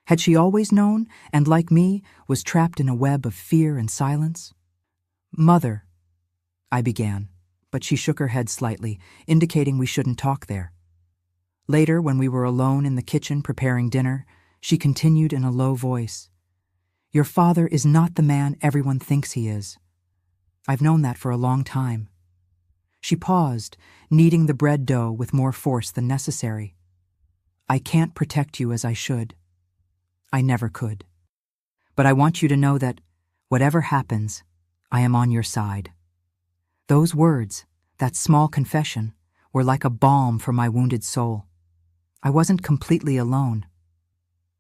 Had she always known, and like me, was trapped in a web of fear and silence? "Mother," I began, but she shook her head slightly, indicating we shouldn't talk there. Later, when we were alone in the kitchen preparing dinner, she continued in a low voice, "Your father is not the man everyone thinks he is. I've known that for a long time." She paused, kneading the bread dough with more force than necessary. "I can't protect you as I should. I never could. But I want you to know that, whatever happens, I am on your side." Those words, that small confession, were like a balm for my wounded soul. I wasn't completely alone.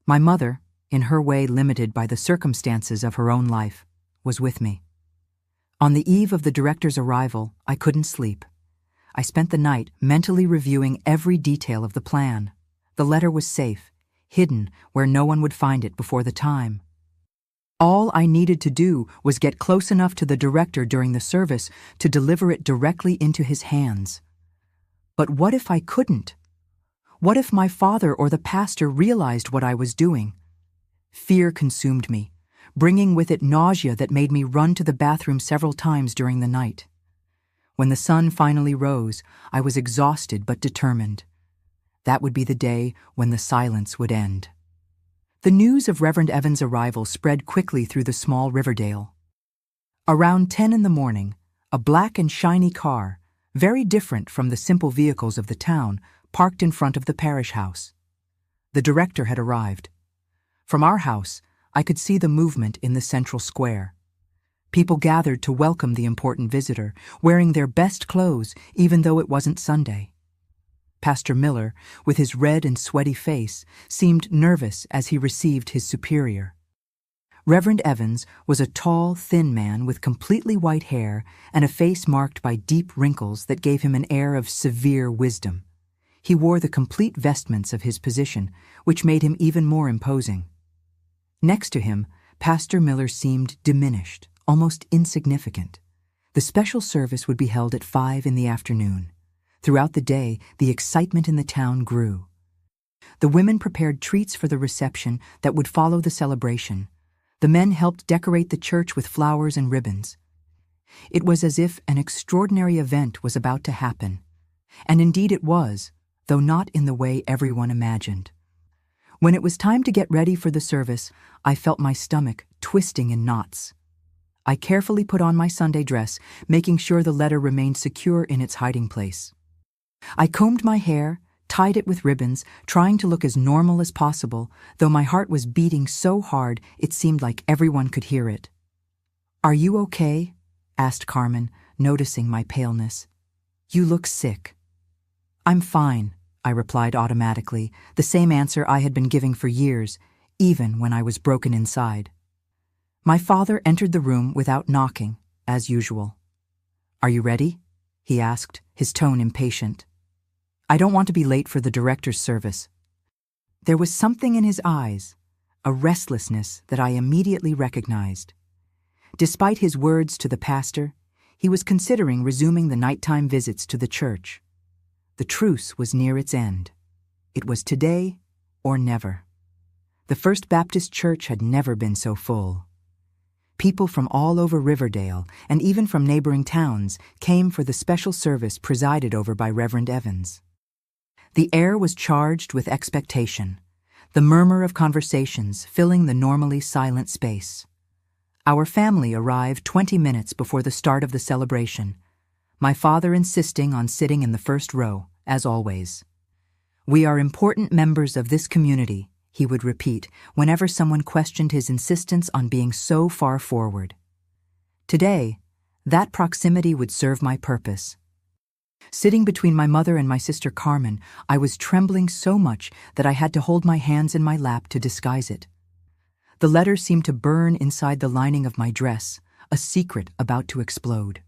My mother, in her way limited by the circumstances of her own life, was with me. On the eve of the director's arrival, I couldn't sleep. I spent the night mentally reviewing every detail of the plan. The letter was safe, hidden where no one would find it before the time. All I needed to do was get close enough to the director during the service to deliver it directly into his hands. But what if I couldn't? What if my father or the pastor realized what I was doing? Fear consumed me, bringing with it nausea that made me run to the bathroom several times during the night. When the sun finally rose, I was exhausted but determined. That would be the day when the silence would end. The news of Reverend Evans' arrival spread quickly through the small Riverdale. Around 10 in the morning, a black and shiny car, very different from the simple vehicles of the town, parked in front of the parish house. The director had arrived. From our house, I could see the movement in the central square. People gathered to welcome the important visitor, wearing their best clothes even though it wasn't Sunday. Pastor Miller, with his red and sweaty face, seemed nervous as he received his superior. Reverend Evans was a tall, thin man with completely white hair and a face marked by deep wrinkles that gave him an air of severe wisdom. He wore the complete vestments of his position, which made him even more imposing. Next to him, Pastor Miller seemed diminished, almost insignificant. The special service would be held at 5 in the afternoon. Throughout the day, the excitement in the town grew. The women prepared treats for the reception that would follow the celebration. The men helped decorate the church with flowers and ribbons. It was as if an extraordinary event was about to happen. And indeed it was, though not in the way everyone imagined. When it was time to get ready for the service, I felt my stomach twisting in knots. I carefully put on my Sunday dress, making sure the letter remained secure in its hiding place. I combed my hair, tied it with ribbons, trying to look as normal as possible, though my heart was beating so hard it seemed like everyone could hear it. "Are you okay?" asked Carmen, noticing my paleness. "You look sick." "I'm fine," I replied automatically, the same answer I had been giving for years, even when I was broken inside. My father entered the room without knocking, as usual. "Are you ready?" he asked, his tone impatient. "I don't want to be late for the director's service." There was something in his eyes, a restlessness that I immediately recognized. Despite his words to the pastor, he was considering resuming the nighttime visits to the church. The truce was near its end. It was today or never. The First Baptist Church had never been so full. People from all over Riverdale, and even from neighboring towns, came for the special service presided over by Reverend Evans. The air was charged with expectation, the murmur of conversations filling the normally silent space. Our family arrived 20 minutes before the start of the celebration, my father insisting on sitting in the first row, as always. "We are important members of this community," he would repeat whenever someone questioned his insistence on being so far forward. Today, that proximity would serve my purpose. Sitting between my mother and my sister Carmen, I was trembling so much that I had to hold my hands in my lap to disguise it. The letter seemed to burn inside the lining of my dress, a secret about to explode.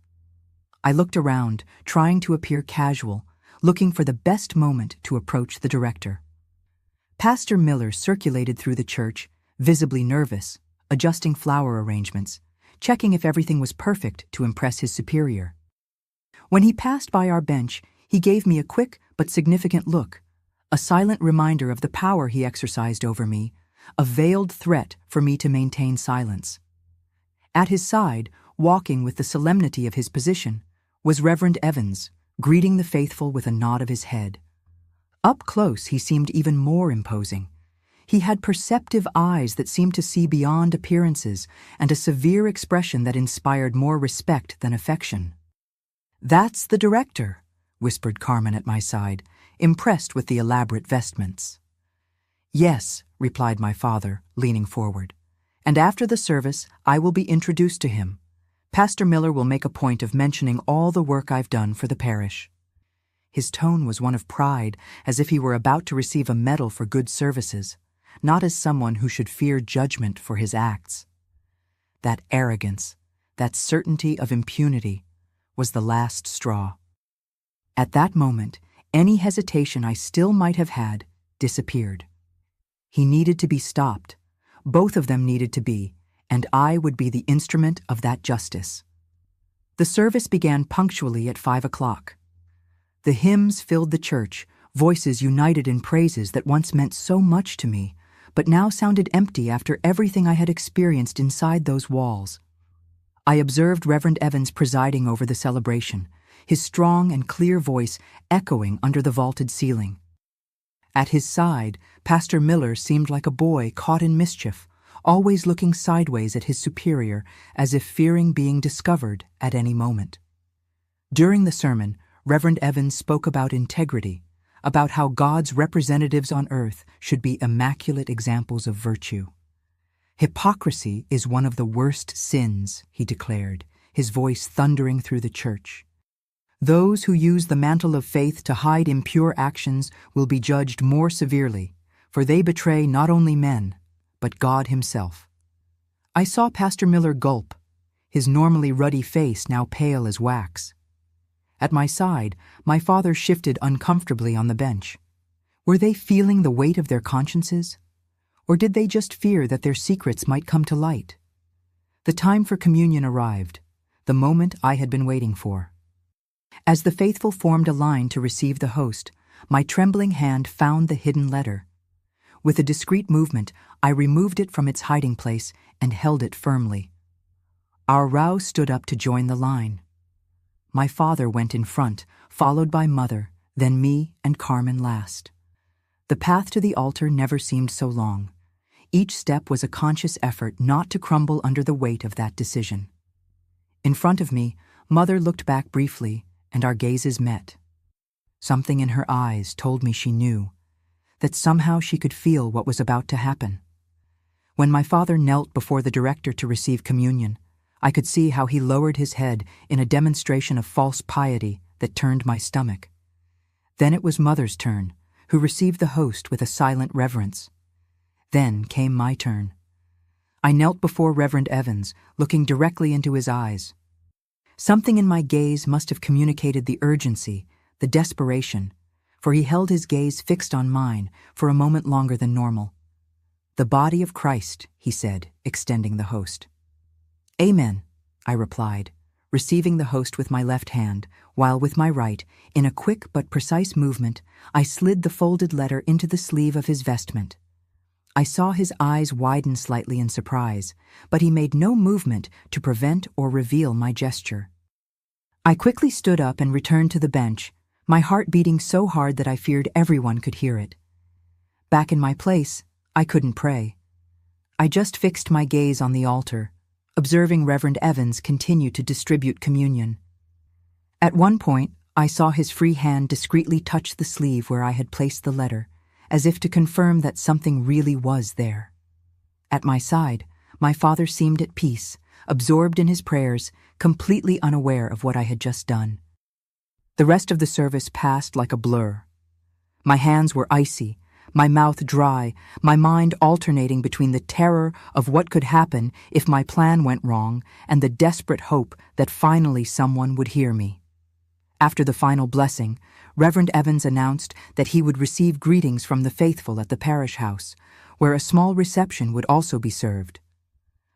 I looked around, trying to appear casual, looking for the best moment to approach the director. Pastor Miller circulated through the church, visibly nervous, adjusting flower arrangements, checking if everything was perfect to impress his superior. When he passed by our bench, he gave me a quick but significant look, a silent reminder of the power he exercised over me, a veiled threat for me to maintain silence. At his side, walking with the solemnity of his position, was Reverend Evans, greeting the faithful with a nod of his head. Up close, he seemed even more imposing. He had perceptive eyes that seemed to see beyond appearances and a severe expression that inspired more respect than affection. "That's the director," whispered Carmen at my side, impressed with the elaborate vestments. "Yes," replied my father, leaning forward. "And after the service, I will be introduced to him. Pastor Miller will make a point of mentioning all the work I've done for the parish." His tone was one of pride, as if he were about to receive a medal for good services, not as someone who should fear judgment for his acts. That arrogance, that certainty of impunity, was the last straw. At that moment, any hesitation I still might have had disappeared. He needed to be stopped. Both of them needed to be, and I would be the instrument of that justice. The service began punctually at 5 o'clock. The hymns filled the church, voices united in praises that once meant so much to me, but now sounded empty after everything I had experienced inside those walls. I observed Reverend Evans presiding over the celebration, his strong and clear voice echoing under the vaulted ceiling. At his side, Pastor Miller seemed like a boy caught in mischief, always looking sideways at his superior as if fearing being discovered at any moment. During the sermon, Reverend Evans spoke about integrity, about how God's representatives on earth should be immaculate examples of virtue. "Hypocrisy is one of the worst sins," he declared, his voice thundering through the church. "Those who use the mantle of faith to hide impure actions will be judged more severely, for they betray not only men, but God himself." I saw Pastor Miller gulp, his normally ruddy face now pale as wax. At my side, my father shifted uncomfortably on the bench. Were they feeling the weight of their consciences? Or did they just fear that their secrets might come to light? The time for communion arrived. the moment I had been waiting for. As the faithful formed a line to receive the host, my trembling hand found the hidden letter. With a discreet movement, I removed it from its hiding place and held it firmly. Our row stood up to join the line. My father went in front, followed by Mother, then me and Carmen last. The path to the altar never seemed so long. Each step was a conscious effort not to crumble under the weight of that decision. In front of me, Mother looked back briefly, and our gazes met. Something in her eyes told me she knew, that somehow she could feel what was about to happen. When my father knelt before the director to receive communion, I could see how he lowered his head in a demonstration of false piety that turned my stomach. Then it was Mother's turn, who received the host with a silent reverence. Then came my turn. I knelt before Reverend Evans, looking directly into his eyes. Something in my gaze must have communicated the urgency, the desperation, for he held his gaze fixed on mine for a moment longer than normal. "The body of Christ," he said, extending the host. "Amen," I replied, receiving the host with my left hand, while with my right, in a quick but precise movement, I slid the folded letter into the sleeve of his vestment. I saw his eyes widen slightly in surprise, but he made no movement to prevent or reveal my gesture. I quickly stood up and returned to the bench, my heart beating so hard that I feared everyone could hear it. Back in my place, I couldn't pray. I just fixed my gaze on the altar, observing Reverend Evans continue to distribute communion. At one point, I saw his free hand discreetly touch the sleeve where I had placed the letter, as if to confirm that something really was there. At my side, my father seemed at peace, absorbed in his prayers, completely unaware of what I had just done. The rest of the service passed like a blur. My hands were icy, my mouth dry, my mind alternating between the terror of what could happen if my plan went wrong and the desperate hope that finally someone would hear me. After the final blessing, Reverend Evans announced that he would receive greetings from the faithful at the parish house, where a small reception would also be served.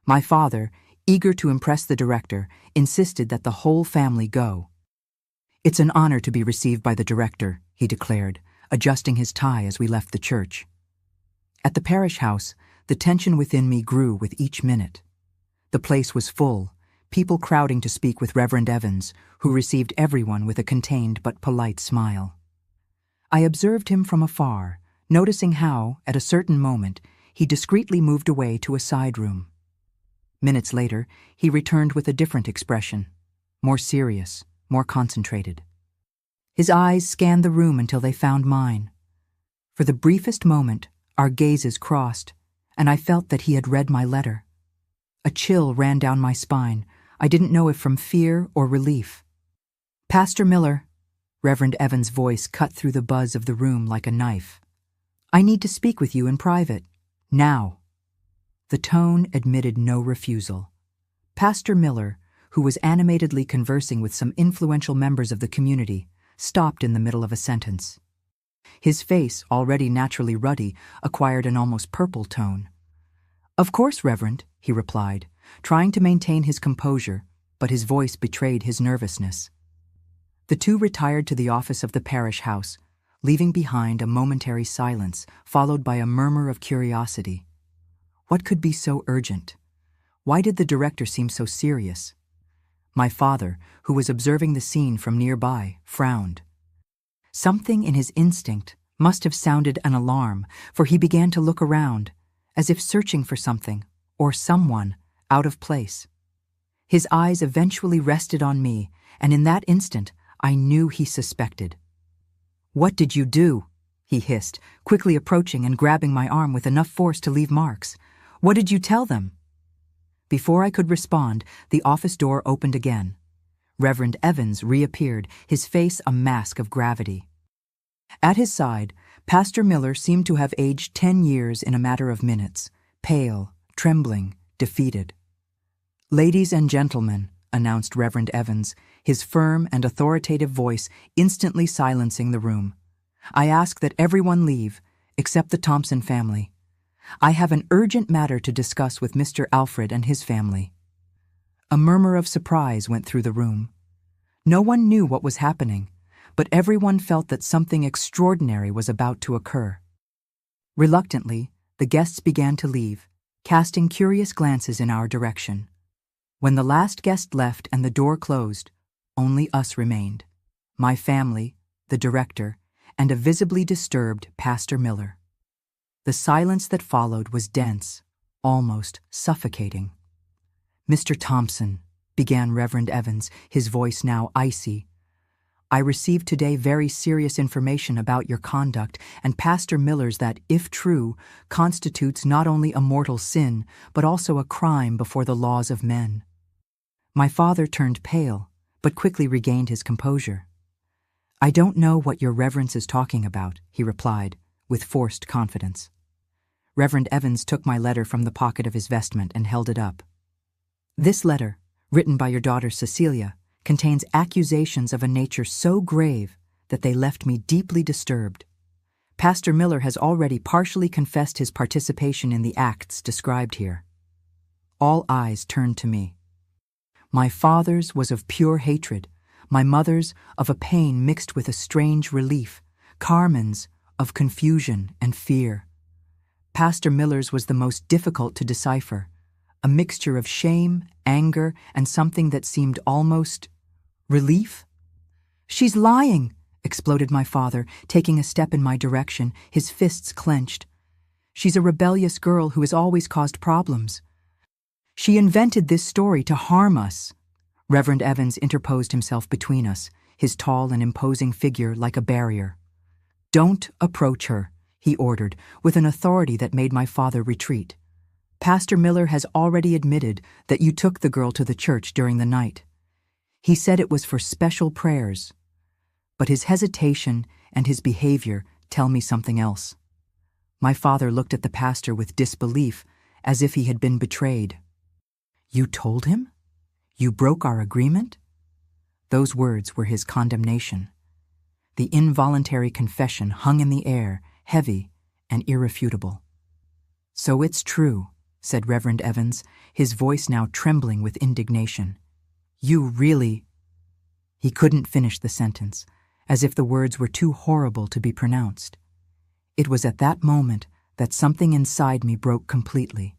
My father, eager to impress the director, insisted that the whole family go. "It's an honor to be received by the director," he declared, adjusting his tie as we left the church. At the parish house, the tension within me grew with each minute. The place was full, people crowding to speak with Reverend Evans, who received everyone with a contained but polite smile. I observed him from afar, noticing how, at a certain moment, he discreetly moved away to a side room. Minutes later, he returned with a different expression, more serious, more concentrated. His eyes scanned the room until they found mine. For the briefest moment, our gazes crossed, and I felt that he had read my letter. A chill ran down my spine. I didn't know if from fear or relief. "Pastor Miller," Reverend Evans' voice cut through the buzz of the room like a knife. "I need to speak with you in private. Now." The tone admitted no refusal. Pastor Miller, who was animatedly conversing with some influential members of the community, stopped in the middle of a sentence. His face, already naturally ruddy, acquired an almost purple tone. "Of course, Reverend," he replied, trying to maintain his composure, but his voice betrayed his nervousness. The two retired to the office of the parish house, leaving behind a momentary silence, followed by a murmur of curiosity. What could be so urgent? Why did the director seem so serious? My father, who was observing the scene from nearby, frowned. Something in his instinct must have sounded an alarm, for he began to look around, as if searching for something, or someone, out of place. His eyes eventually rested on me, and in that instant, I knew he suspected. "What did you do?" he hissed, quickly approaching and grabbing my arm with enough force to leave marks. "What did you tell them?" Before I could respond, the office door opened again. Reverend Evans reappeared, his face a mask of gravity. At his side, Pastor Miller seemed to have aged 10 years in a matter of minutes, pale, trembling, defeated. "Ladies and gentlemen," announced Reverend Evans, his firm and authoritative voice instantly silencing the room, "I ask that everyone leave, except the Thompson family. I have an urgent matter to discuss with Mr. Alfred and his family." A murmur of surprise went through the room. No one knew what was happening, but everyone felt that something extraordinary was about to occur. Reluctantly, the guests began to leave, casting curious glances in our direction. When the last guest left and the door closed, only us remained. My family, the director, and a visibly disturbed Pastor Miller. The silence that followed was dense, almost suffocating. "Mr. Thompson," began Reverend Evans, his voice now icy, "I received today very serious information about your conduct and Pastor Miller's that, if true, constitutes not only a mortal sin, but also a crime before the laws of men." My father turned pale, but quickly regained his composure. "I don't know what your reverence is talking about," he replied, with forced confidence. Reverend Evans took my letter from the pocket of his vestment and held it up. "This letter, written by your daughter Cecilia, contains accusations of a nature so grave that they left me deeply disturbed. Pastor Miller has already partially confessed his participation in the acts described here." All eyes turned to me. My father's was of pure hatred, my mother's of a pain mixed with a strange relief, Carmen's of confusion and fear. Pastor Miller's was the most difficult to decipher, a mixture of shame, anger, and something that seemed almost relief. "She's lying!" exploded my father, taking a step in my direction, his fists clenched. "She's a rebellious girl who has always caused problems. She invented this story to harm us." Reverend Evans interposed himself between us, his tall and imposing figure like a barrier. "Don't approach her," he ordered, with an authority that made my father retreat. "Pastor Miller has already admitted that you took the girl to the church during the night. He said it was for special prayers. But his hesitation and his behavior tell me something else." My father looked at the pastor with disbelief, as if he had been betrayed. "You told him? You broke our agreement?" Those words were his condemnation. The involuntary confession hung in the air, heavy and irrefutable. "So it's true," said Reverend Evans, his voice now trembling with indignation. "You really—" He couldn't finish the sentence, as if the words were too horrible to be pronounced. It was at that moment that something inside me broke completely.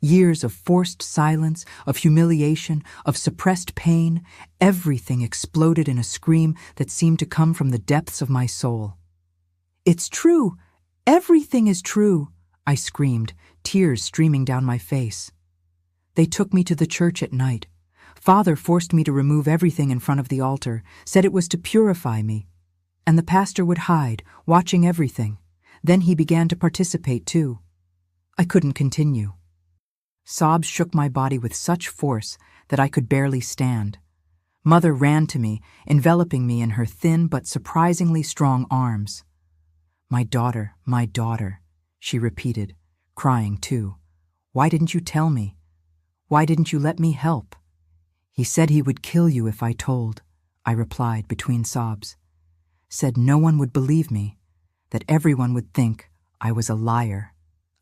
Years of forced silence, of humiliation, of suppressed pain, everything exploded in a scream that seemed to come from the depths of my soul. "It's true! Everything is true!" I screamed, tears streaming down my face. "They took me to the church at night. Father forced me to remove everything in front of the altar, said it was to purify me. And the pastor would hide, watching everything. Then he began to participate too." I couldn't continue. Sobs shook my body with such force that I could barely stand. Mother ran to me, enveloping me in her thin but surprisingly strong arms. my daughter," she repeated, crying too. "Why didn't you tell me? Why didn't you let me help?" "He said he would kill you if I told," I replied between sobs. "Said no one would believe me, that everyone would think I was a liar,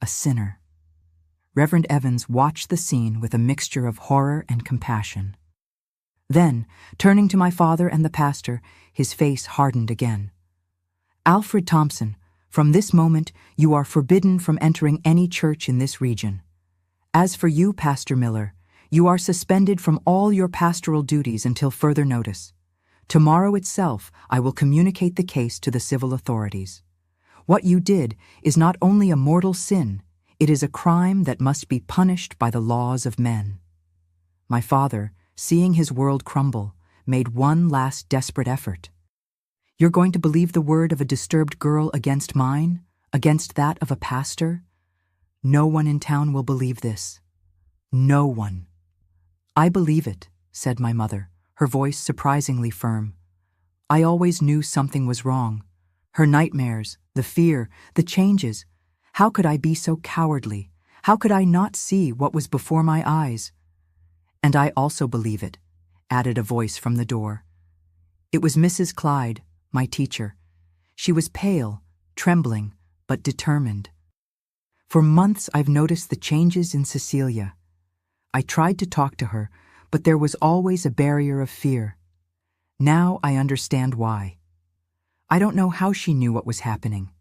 a sinner." Reverend Evans watched the scene with a mixture of horror and compassion. Then, turning to my father and the pastor, his face hardened again. "Alfred Thompson, from this moment you are forbidden from entering any church in this region. As for you, Pastor Miller, you are suspended from all your pastoral duties until further notice. Tomorrow itself I will communicate the case to the civil authorities. What you did is not only a mortal sin, it is a crime that must be punished by the laws of men." My father, seeing his world crumble, made one last desperate effort. "You're going to believe the word of a disturbed girl against mine, against that of a pastor? No one in town will believe this. No one." "I believe it," said my mother, her voice surprisingly firm. "I always knew something was wrong. Her nightmares, the fear, the changes. How could I be so cowardly? How could I not see what was before my eyes?" "And I also believe it," added a voice from the door. It was Mrs. Clyde, my teacher. She was pale, trembling, but determined. "For months I've noticed the changes in Cecilia. I tried to talk to her, but there was always a barrier of fear. Now I understand why. I don't know how she knew what was happening,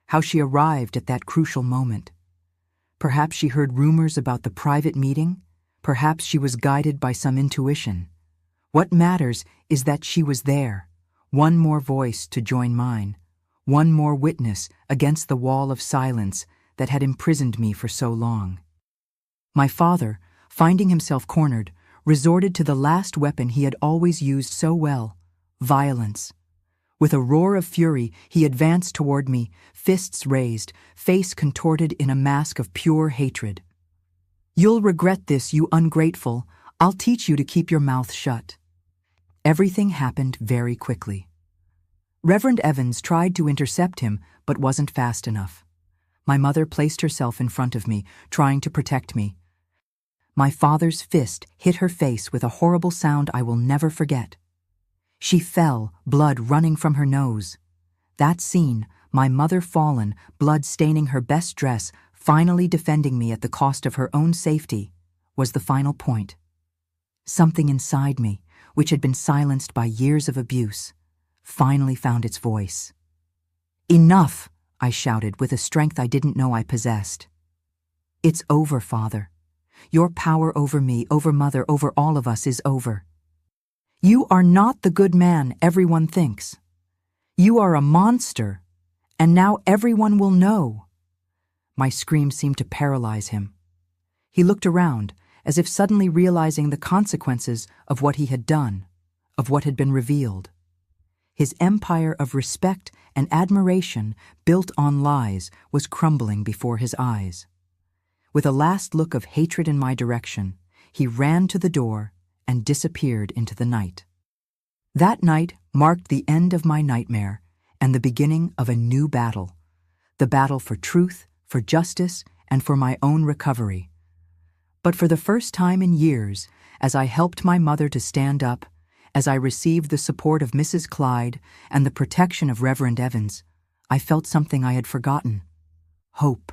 how she arrived at that crucial moment. Perhaps she heard rumors about the private meeting. Perhaps she was guided by some intuition. What matters is that she was there, one more voice to join mine, one more witness against the wall of silence that had imprisoned me for so long. My father, finding himself cornered, resorted to the last weapon he had always used so well, violence. With a roar of fury, he advanced toward me, fists raised, face contorted in a mask of pure hatred. "You'll regret this, you ungrateful. I'll teach you to keep your mouth shut." Everything happened very quickly. Reverend Evans tried to intercept him, but wasn't fast enough. My mother placed herself in front of me, trying to protect me. My father's fist hit her face with a horrible sound I will never forget. She fell, blood running from her nose. That scene, my mother fallen, blood staining her best dress, finally defending me at the cost of her own safety, was the final point. Something inside me, which had been silenced by years of abuse, finally found its voice. "Enough!" I shouted with a strength I didn't know I possessed. "It's over, Father. Your power over me, over Mother, over all of us is over. You are not the good man everyone thinks. You are a monster, and now everyone will know." My scream seemed to paralyze him. He looked around, as if suddenly realizing the consequences of what he had done, of what had been revealed. His empire of respect and admiration, built on lies, was crumbling before his eyes. With a last look of hatred in my direction, he ran to the door and disappeared into the night. That night marked the end of my nightmare and the beginning of a new battle, the battle for truth, for justice, and for my own recovery. But for the first time in years, as I helped my mother to stand up, as I received the support of Mrs. Clyde and the protection of Reverend Evans, I felt something I had forgotten: hope.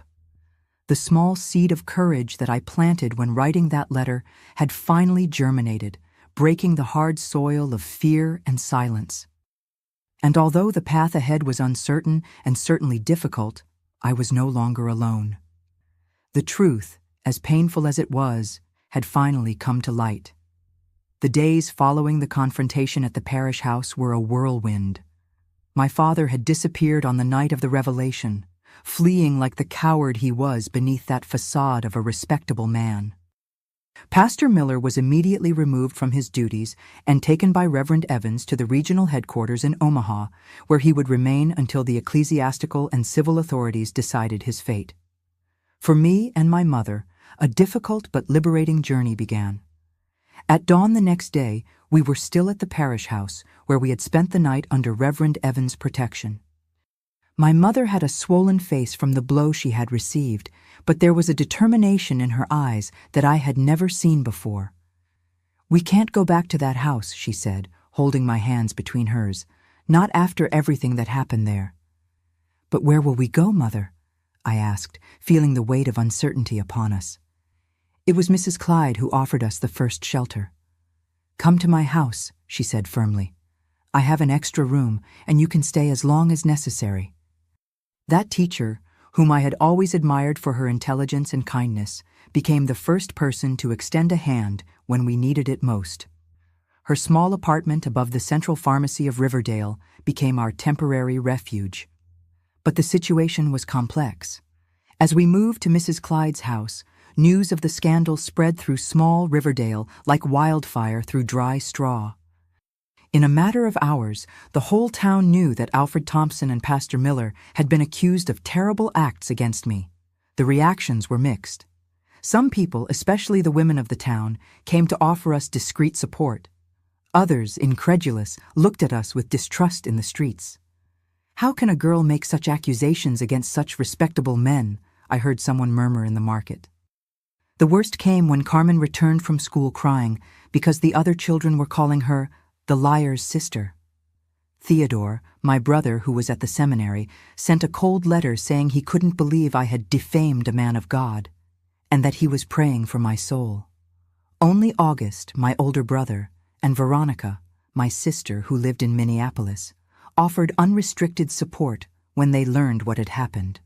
The small seed of courage that I planted when writing that letter had finally germinated, breaking the hard soil of fear and silence. And although the path ahead was uncertain and certainly difficult, I was no longer alone. The truth, as painful as it was, had finally come to light. The days following the confrontation at the parish house were a whirlwind. My father had disappeared on the night of the revelation, fleeing like the coward he was beneath that facade of a respectable man. Pastor Miller was immediately removed from his duties and taken by Reverend Evans to the regional headquarters in Omaha, where he would remain until the ecclesiastical and civil authorities decided his fate. For me and my mother, a difficult but liberating journey began. At dawn the next day, we were still at the parish house, where we had spent the night under Reverend Evans' protection. My mother had a swollen face from the blow she had received, but there was a determination in her eyes that I had never seen before. "We can't go back to that house," she said, holding my hands between hers, "not after everything that happened there." "But where will we go, Mother?" I asked, feeling the weight of uncertainty upon us. It was Mrs. Clyde who offered us the first shelter. "Come to my house," she said firmly. "I have an extra room, and you can stay as long as necessary." That teacher, whom I had always admired for her intelligence and kindness, became the first person to extend a hand when we needed it most. Her small apartment above the central pharmacy of Riverdale became our temporary refuge. But the situation was complex. As we moved to Mrs. Clyde's house, news of the scandal spread through small Riverdale like wildfire through dry straw. In a matter of hours, the whole town knew that Alfred Thompson and Pastor Miller had been accused of terrible acts against me. The reactions were mixed. Some people, especially the women of the town, came to offer us discreet support. Others, incredulous, looked at us with distrust in the streets. "How can a girl make such accusations against such respectable men?" I heard someone murmur in the market. The worst came when Carmen returned from school crying because the other children were calling her the liar's sister. Theodore, my brother who was at the seminary, sent a cold letter saying he couldn't believe I had defamed a man of God, and that he was praying for my soul. Only August, my older brother, and Veronica, my sister who lived in Minneapolis, offered unrestricted support when they learned what had happened.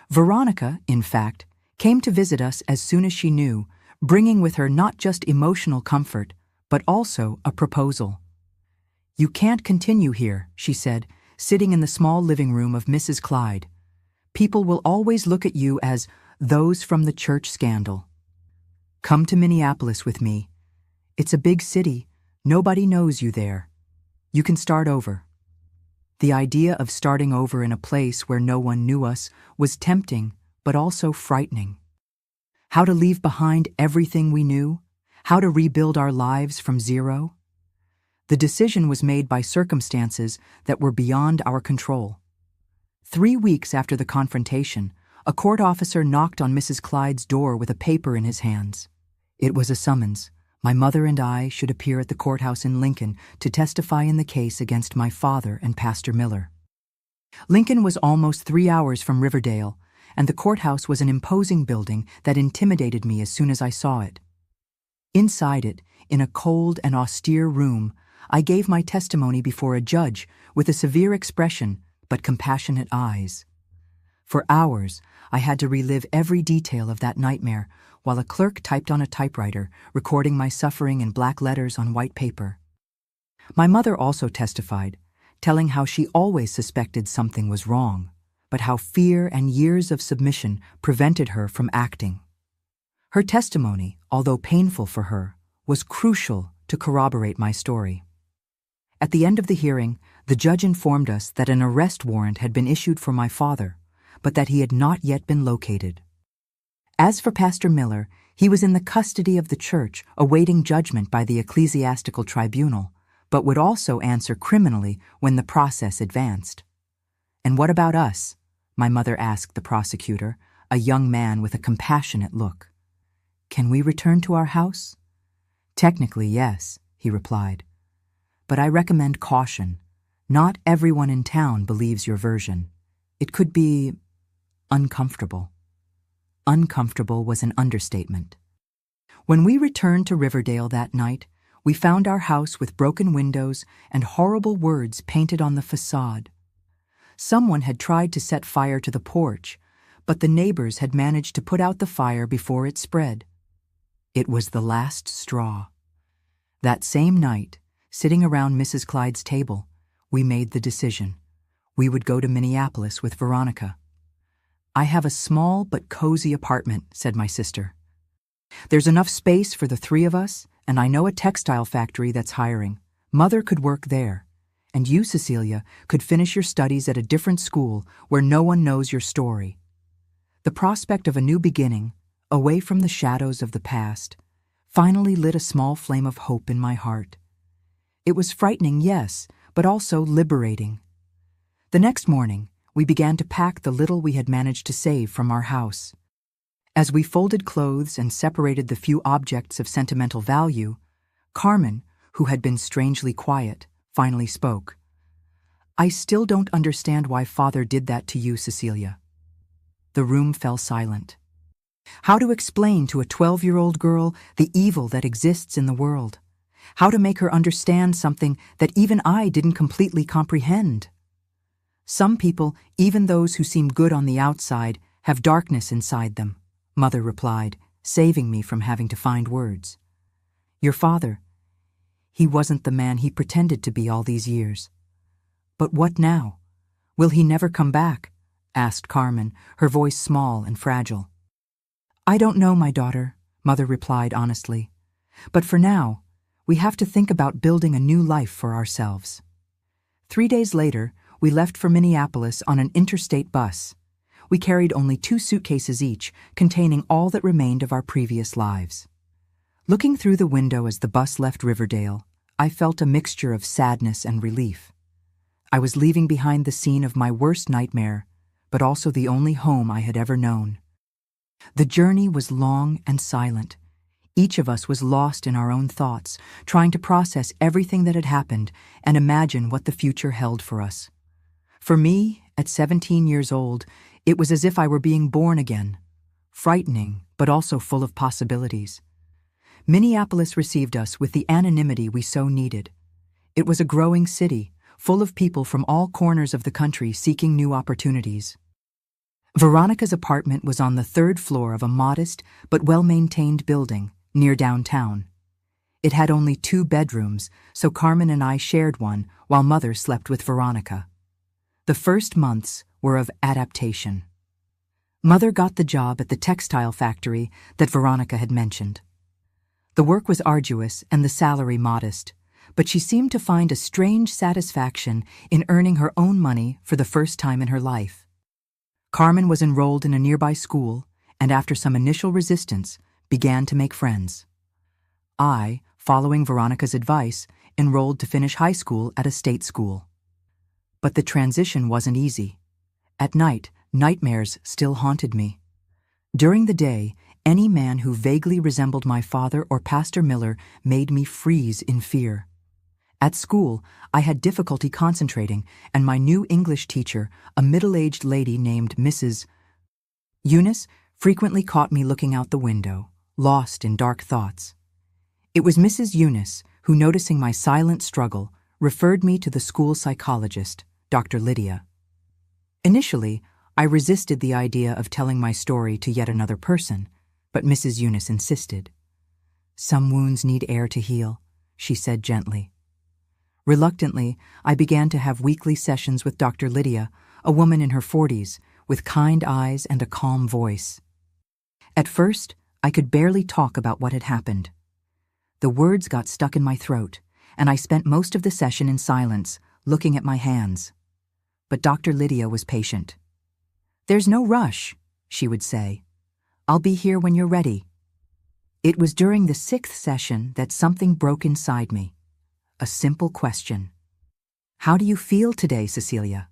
Veronica, in fact, came to visit us as soon as she knew, bringing with her not just emotional comfort, but also a proposal. "You can't continue here," she said, sitting in the small living room of Mrs. Clyde. "People will always look at you as those from the church scandal. Come to Minneapolis with me. It's a big city. Nobody knows you there. You can start over." The idea of starting over in a place where no one knew us was tempting, but also frightening. How to leave behind everything we knew? How to rebuild our lives from zero? The decision was made by circumstances that were beyond our control. 3 weeks after the confrontation, a court officer knocked on Mrs. Clyde's door with a paper in his hands. It was a summons. My mother and I should appear at the courthouse in Lincoln to testify in the case against my father and Pastor Miller. Lincoln was almost 3 hours from Riverdale, and the courthouse was an imposing building that intimidated me as soon as I saw it. Inside it, in a cold and austere room, I gave my testimony before a judge with a severe expression but compassionate eyes. For hours, I had to relive every detail of that nightmare while a clerk typed on a typewriter, recording my suffering in black letters on white paper. My mother also testified, telling how she always suspected something was wrong, but how fear and years of submission prevented her from acting. Her testimony, although painful for her, was crucial to corroborate my story. At the end of the hearing, the judge informed us that an arrest warrant had been issued for my father, but that he had not yet been located. As for Pastor Miller, he was in the custody of the church, awaiting judgment by the ecclesiastical tribunal, but would also answer criminally when the process advanced. "And what about us?" my mother asked the prosecutor, a young man with a compassionate look. "Can we return to our house?" "Technically, yes," he replied. "But I recommend caution. Not everyone in town believes your version. It could be uncomfortable." Uncomfortable was an understatement. When we returned to Riverdale that night, we found our house with broken windows and horrible words painted on the facade. Someone had tried to set fire to the porch, but the neighbors had managed to put out the fire before it spread. It was the last straw. That same night, sitting around Mrs. Clyde's table, we made the decision. We would go to Minneapolis with Veronica. "I have a small but cozy apartment," said my sister. "There's enough space for the 3 of us, and I know a textile factory that's hiring. Mother could work there. And you, Cecilia, could finish your studies at a different school where no one knows your story." The prospect of a new beginning, away from the shadows of the past, finally lit a small flame of hope in my heart. It was frightening, yes, but also liberating. The next morning, we began to pack the little we had managed to save from our house. As we folded clothes and separated the few objects of sentimental value, Carmen, who had been strangely quiet, finally spoke. "I still don't understand why Father did that to you, Cecilia." The room fell silent. How to explain to a 12-year-old girl the evil that exists in the world? How to make her understand something that even I didn't completely comprehend? "Some people, even those who seem good on the outside, have darkness inside them," Mother replied, saving me from having to find words. "Your father, he wasn't the man he pretended to be all these years." "But what now? Will he never come back?" asked Carmen, her voice small and fragile. "I don't know, my daughter," Mother replied honestly. "But for now, we have to think about building a new life for ourselves." 3 days later, we left for Minneapolis on an interstate bus. We carried only 2 suitcases each, containing all that remained of our previous lives. Looking through the window as the bus left Riverdale, I felt a mixture of sadness and relief. I was leaving behind the scene of my worst nightmare, but also the only home I had ever known. The journey was long and silent. Each of us was lost in our own thoughts, trying to process everything that had happened and imagine what the future held for us. For me, at 17 years old, it was as if I were being born again, frightening, but also full of possibilities. Minneapolis received us with the anonymity we so needed. It was a growing city, full of people from all corners of the country seeking new opportunities. Veronica's apartment was on the third floor of a modest but well-maintained building near downtown. It had only 2 bedrooms, so Carmen and I shared one while Mother slept with Veronica. The first months were of adaptation. Mother got the job at the textile factory that Veronica had mentioned. The work was arduous and the salary modest, but she seemed to find a strange satisfaction in earning her own money for the first time in her life. Carmen was enrolled in a nearby school and, after some initial resistance, began to make friends. I, following Veronica's advice, enrolled to finish high school at a state school. But the transition wasn't easy. At night, nightmares still haunted me. During the day, any man who vaguely resembled my father or Pastor Miller made me freeze in fear. At school, I had difficulty concentrating, and my new English teacher, a middle-aged lady named Mrs. Eunice, frequently caught me looking out the window, lost in dark thoughts. It was Mrs. Eunice who, noticing my silent struggle, referred me to the school psychologist, Dr. Lydia. Initially, I resisted the idea of telling my story to yet another person, but Mrs. Eunice insisted. "Some wounds need air to heal," she said gently. Reluctantly, I began to have weekly sessions with Dr. Lydia, a woman in her 40s, with kind eyes and a calm voice. At first, I could barely talk about what had happened. The words got stuck in my throat, and I spent most of the session in silence, looking at my hands. But Dr. Lydia was patient. "There's no rush," she would say. "I'll be here when you're ready." It was during the 6th session that something broke inside me. A simple question. "How do you feel today, Cecilia?"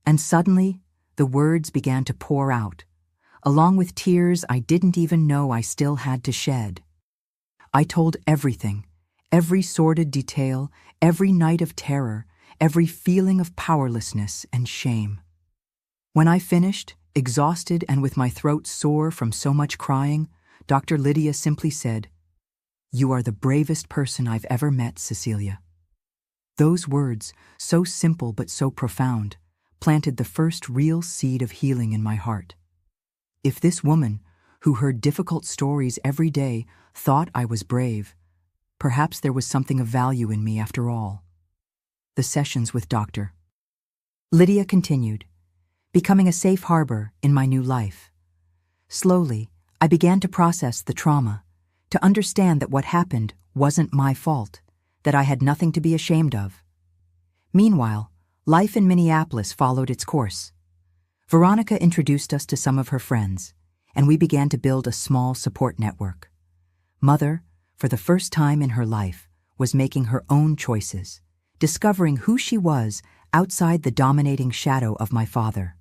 And suddenly, the words began to pour out, along with tears I didn't even know I still had to shed. I told everything, every sordid detail, every night of terror, every feeling of powerlessness and shame. When I finished, exhausted and with my throat sore from so much crying, Dr. Lydia simply said, "You are the bravest person I've ever met, Cecilia." Those words, so simple but so profound, planted the first real seed of healing in my heart. If this woman, who heard difficult stories every day, thought I was brave, perhaps there was something of value in me after all. The sessions with Dr. Lydia continued, becoming a safe harbor in my new life. Slowly, I began to process the trauma, to understand that what happened wasn't my fault, that I had nothing to be ashamed of. Meanwhile, life in Minneapolis followed its course. Veronica introduced us to some of her friends, and we began to build a small support network. Mother, for the first time in her life, was making her own choices, discovering who she was outside the dominating shadow of my father.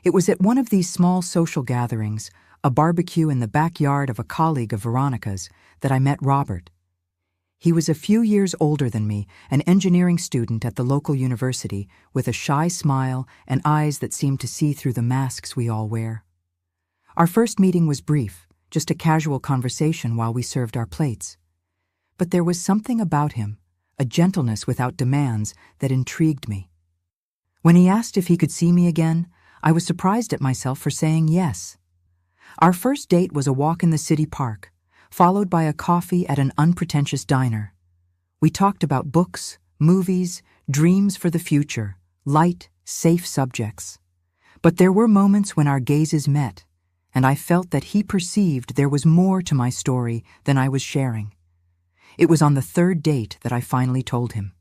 It was at one of these small social gatherings, a barbecue in the backyard of a colleague of Veronica's, that I met Robert. He was a few years older than me, an engineering student at the local university, with a shy smile and eyes that seemed to see through the masks we all wear. Our first meeting was brief, just a casual conversation while we served our plates. But there was something about him, a gentleness without demands, that intrigued me. When he asked if he could see me again, I was surprised at myself for saying yes. Our first date was a walk in the city park, followed by a coffee at an unpretentious diner. We talked about books, movies, dreams for the future, light, safe subjects. But there were moments when our gazes met, and I felt that he perceived there was more to my story than I was sharing. It was on the third date that I finally told him.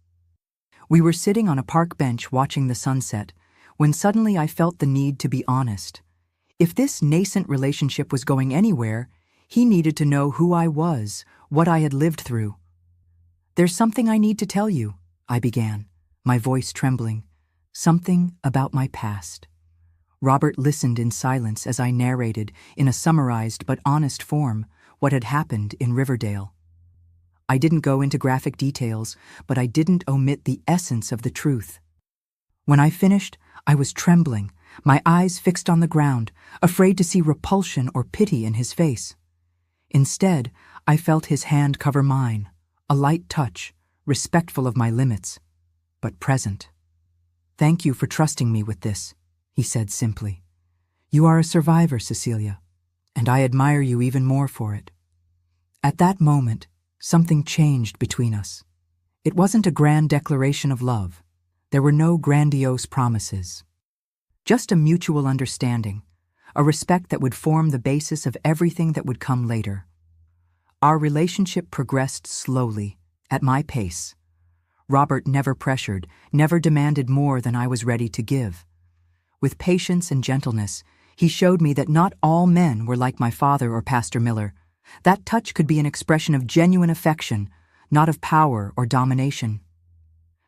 We were sitting on a park bench watching the sunset, when suddenly I felt the need to be honest. If this nascent relationship was going anywhere, he needed to know who I was, what I had lived through. "There's something I need to tell you," I began, my voice trembling. "Something about my past." Robert listened in silence as I narrated, in a summarized but honest form, what had happened in Riverdale. I didn't go into graphic details, but I didn't omit the essence of the truth. When I finished, I was trembling, my eyes fixed on the ground, afraid to see repulsion or pity in his face. Instead, I felt his hand cover mine, a light touch, respectful of my limits, but present. "Thank you for trusting me with this," he said simply. "You are a survivor, Cecilia, and I admire you even more for it." At that moment, something changed between us. It wasn't a grand declaration of love. There were no grandiose promises. Just a mutual understanding, a respect that would form the basis of everything that would come later. Our relationship progressed slowly, at my pace. Robert never pressured, never demanded more than I was ready to give. With patience and gentleness, he showed me that not all men were like my father or Pastor Miller. That touch could be an expression of genuine affection, not of power or domination.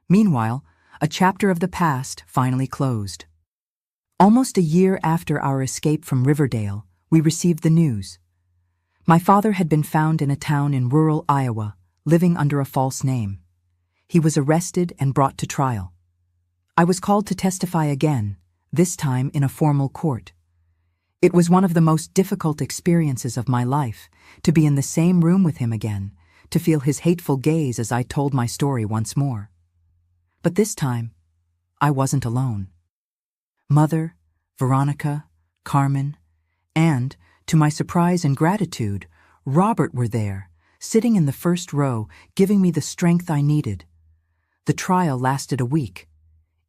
Meanwhile, a chapter of the past finally closed. Almost a year after our escape from Riverdale, we received the news. My father had been found in a town in rural Iowa, living under a false name. He was arrested and brought to trial. I was called to testify again, this time in a formal court. It was one of the most difficult experiences of my life, to be in the same room with him again, to feel his hateful gaze as I told my story once more. But this time, I wasn't alone. Mother, Veronica, Carmen, and, to my surprise and gratitude, Robert were there, sitting in the first row, giving me the strength I needed. The trial lasted a week.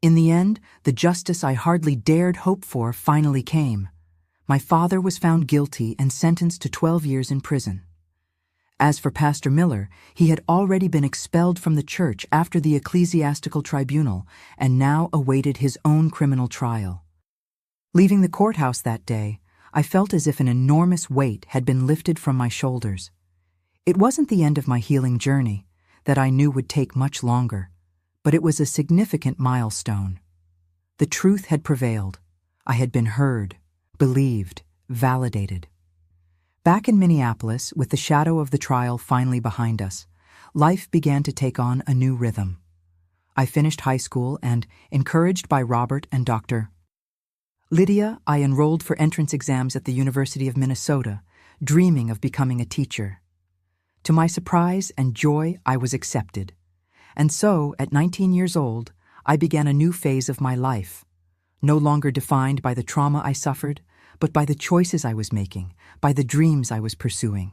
In the end, the justice I hardly dared hope for finally came. My father was found guilty and sentenced to 12 years in prison. As for Pastor Miller, he had already been expelled from the church after the ecclesiastical tribunal and now awaited his own criminal trial. Leaving the courthouse that day, I felt as if an enormous weight had been lifted from my shoulders. It wasn't the end of my healing journey, that I knew would take much longer, but it was a significant milestone. The truth had prevailed. I had been heard, believed, validated. Back in Minneapolis, with the shadow of the trial finally behind us, life began to take on a new rhythm. I finished high school and, encouraged by Robert and Dr. Lydia, I enrolled for entrance exams at the University of Minnesota, dreaming of becoming a teacher. To my surprise and joy, I was accepted. And so, at 19 years old, I began a new phase of my life, no longer defined by the trauma I suffered, but by the choices I was making, by the dreams I was pursuing.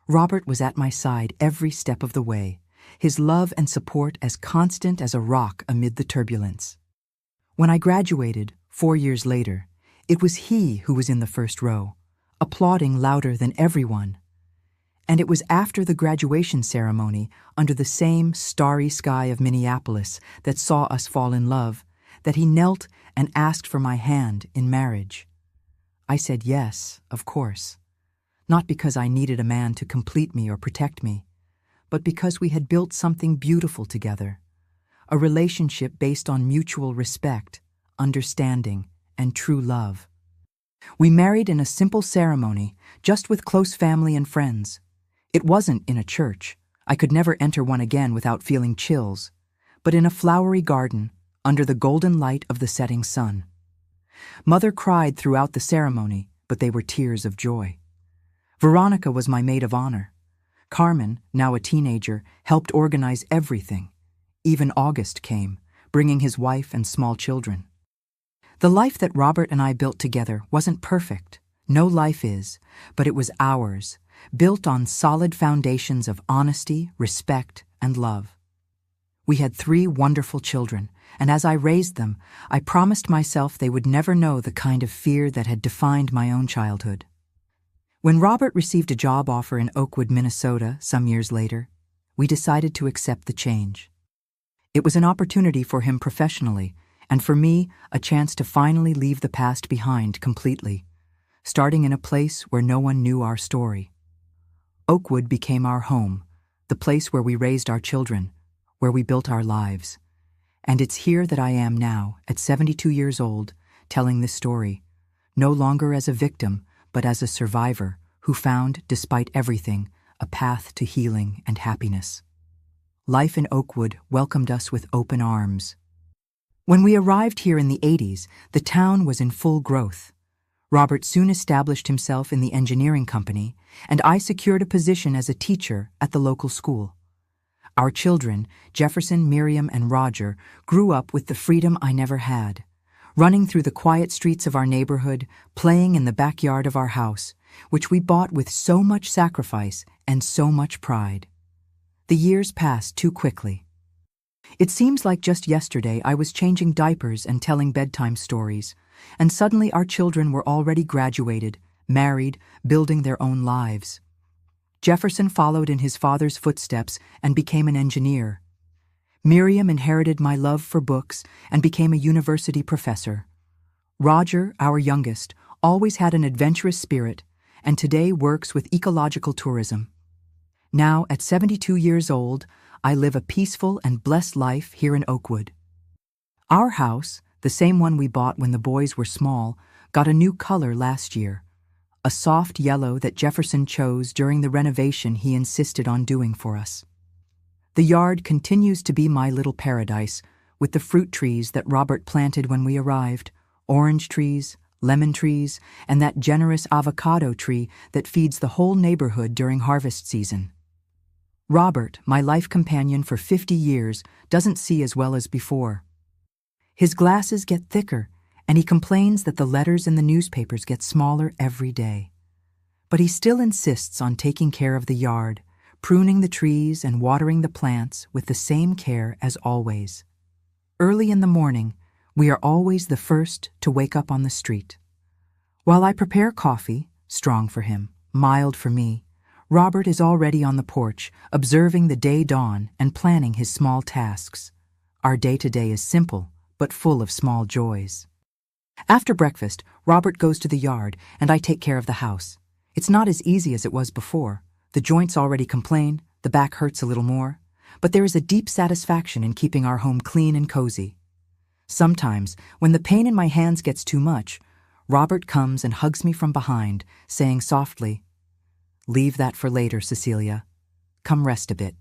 Robert was at my side every step of the way, his love and support as constant as a rock amid the turbulence. When I graduated, 4 years later, it was he who was in the first row, applauding louder than everyone. And it was after the graduation ceremony, under the same starry sky of Minneapolis that saw us fall in love, that he knelt and asked for my hand in marriage. I said yes, of course, not because I needed a man to complete me or protect me, but because we had built something beautiful together, a relationship based on mutual respect, understanding, and true love. We married in a simple ceremony, just with close family and friends. It wasn't in a church. I could never enter one again without feeling chills, but in a flowery garden, under the golden light of the setting sun. Mother cried throughout the ceremony, but they were tears of joy. Veronica was my maid of honor. Carmen, now a teenager, helped organize everything. Even August came, bringing his wife and small children. The life that Robert and I built together wasn't perfect. No life is, but it was ours, built on solid foundations of honesty, respect, and love. We had 3 wonderful children, and as I raised them, I promised myself they would never know the kind of fear that had defined my own childhood. When Robert received a job offer in Oakwood, Minnesota, some years later, we decided to accept the change. It was an opportunity for him professionally, and for me, a chance to finally leave the past behind completely, starting in a place where no one knew our story. Oakwood became our home, the place where we raised our children, where we built our lives. And it's here that I am now, at 72 years old, telling this story, no longer as a victim, but as a survivor who found, despite everything, a path to healing and happiness. Life in Oakwood welcomed us with open arms. When we arrived here in the 80s, the town was in full growth. Robert soon established himself in the engineering company, and I secured a position as a teacher at the local school. Our children, Jefferson, Miriam, and Roger, grew up with the freedom I never had, running through the quiet streets of our neighborhood, playing in the backyard of our house, which we bought with so much sacrifice and so much pride. The years passed too quickly. It seems like just yesterday I was changing diapers and telling bedtime stories, and suddenly our children were already graduated, married, building their own lives. Jefferson followed in his father's footsteps and became an engineer. Miriam inherited my love for books and became a university professor. Roger, our youngest, always had an adventurous spirit and today works with ecological tourism. Now, at 72 years old, I live a peaceful and blessed life here in Oakwood. Our house, the same one we bought when the boys were small, got a new color last year, a soft yellow that Jefferson chose during the renovation he insisted on doing for us. The yard continues to be my little paradise, with the fruit trees that Robert planted when we arrived, orange trees, lemon trees, and that generous avocado tree that feeds the whole neighborhood during harvest season. Robert, my life companion for 50 years, doesn't see as well as before. His glasses get thicker, and he complains that the letters in the newspapers get smaller every day. But he still insists on taking care of the yard, pruning the trees and watering the plants with the same care as always. Early in the morning, we are always the first to wake up on the street. While I prepare coffee, strong for him, mild for me, Robert is already on the porch, observing the day dawn and planning his small tasks. Our day-to-day is simple, but full of small joys. After breakfast, Robert goes to the yard, and I take care of the house. It's not as easy as it was before. The joints already complain, the back hurts a little more, but there is a deep satisfaction in keeping our home clean and cozy. Sometimes, when the pain in my hands gets too much, Robert comes and hugs me from behind, saying softly, "Leave that for later, Cecilia. Come rest a bit."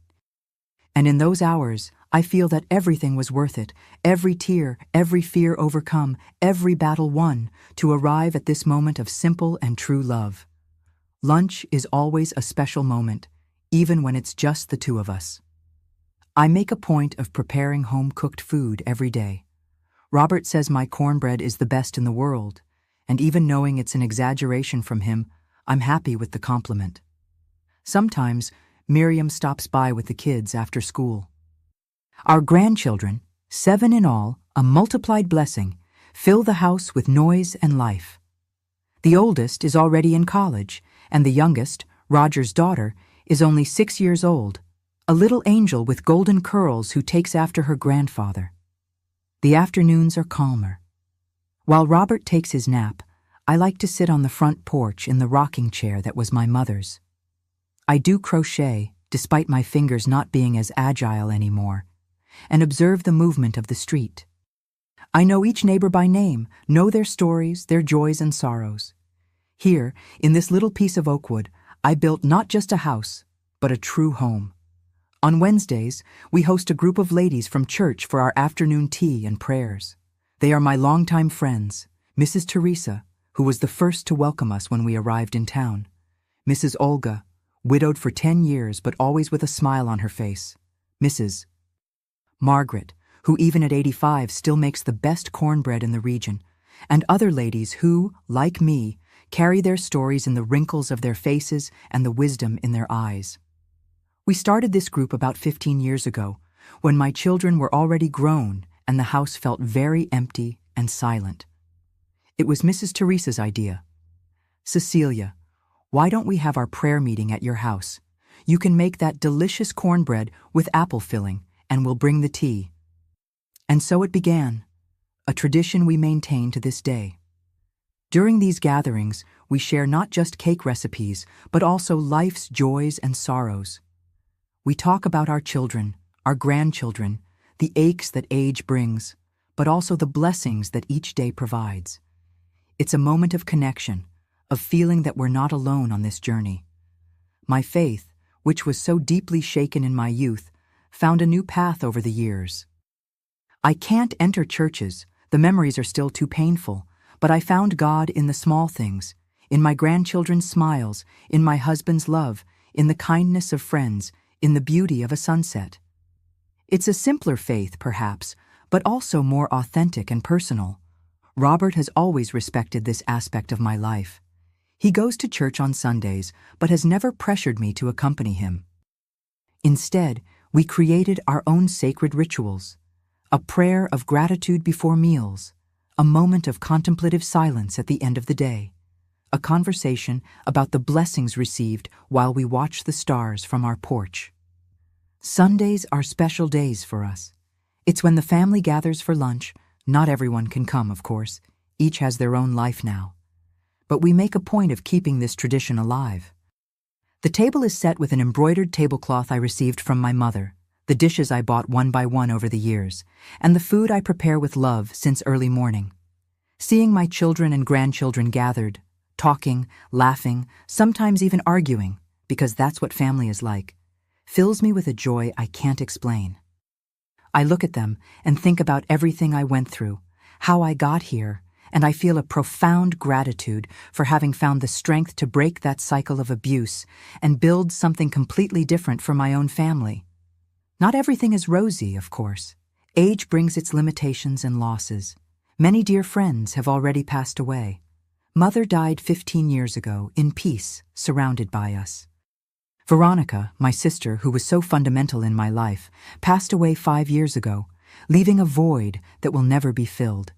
And in those hours, I feel that everything was worth it, every tear, every fear overcome, every battle won, to arrive at this moment of simple and true love. Lunch is always a special moment, even when it's just the two of us. I make a point of preparing home-cooked food every day. Robert says my cornbread is the best in the world, and even knowing it's an exaggeration from him, I'm happy with the compliment. Sometimes, Miriam stops by with the kids after school. Our grandchildren, 7 in all, a multiplied blessing, fill the house with noise and life. The oldest is already in college, and the youngest, Roger's daughter, is only 6 years old, a little angel with golden curls who takes after her grandfather. The afternoons are calmer. While Robert takes his nap, I like to sit on the front porch in the rocking chair that was my mother's. I do crochet, despite my fingers not being as agile anymore, and observe the movement of the street. I know each neighbor by name, know their stories, their joys and sorrows. Here, in this little piece of Oakwood, I built not just a house, but a true home. On Wednesdays, we host a group of ladies from church for our afternoon tea and prayers. They are my longtime friends, Mrs. Teresa, who was the first to welcome us when we arrived in town, Mrs. Olga, widowed for 10 years but always with a smile on her face, Mrs. Margaret, who even at 85 still makes the best cornbread in the region, and other ladies who, like me, carry their stories in the wrinkles of their faces and the wisdom in their eyes. We started this group about 15 years ago, when my children were already grown and the house felt very empty and silent. It was Mrs. Teresa's idea. "Cecilia, why don't we have our prayer meeting at your house? You can make that delicious cornbread with apple filling, and we'll bring the tea." And so it began, a tradition we maintain to this day. During these gatherings, we share not just cake recipes, but also life's joys and sorrows. We talk about our children, our grandchildren, the aches that age brings, but also the blessings that each day provides. It's a moment of connection, of feeling that we're not alone on this journey. My faith, which was so deeply shaken in my youth, found a new path over the years. I can't enter churches, the memories are still too painful, But I found God in the small things, in my grandchildren's smiles, in my husband's love, in the kindness of friends, in the beauty of a sunset. It's a simpler faith, perhaps, but also more authentic and personal. Robert has always respected this aspect of my life. He goes to church on Sundays, but has never pressured me to accompany him. Instead, we created our own sacred rituals: a prayer of gratitude before meals, a moment of contemplative silence at the end of the day, a conversation about the blessings received while we watch the stars from our porch. Sundays are special days for us. It's when the family gathers for lunch. Not everyone can come, of course. Each has their own life now. But we make a point of keeping this tradition alive. The table is set with an embroidered tablecloth I received from my mother, the dishes I bought one by one over the years, and the food I prepare with love since early morning. Seeing my children and grandchildren gathered, talking, laughing, sometimes even arguing, because that's what family is like, fills me with a joy I can't explain. I look at them and think about everything I went through, how I got here, and I feel a profound gratitude for having found the strength to break that cycle of abuse and build something completely different for my own family. Not everything is rosy, of course. Age brings its limitations and losses. Many dear friends have already passed away. Mother died 15 years ago, in peace, surrounded by us. Veronica, my sister, who was so fundamental in my life, passed away 5 years ago, leaving a void that will never be filled.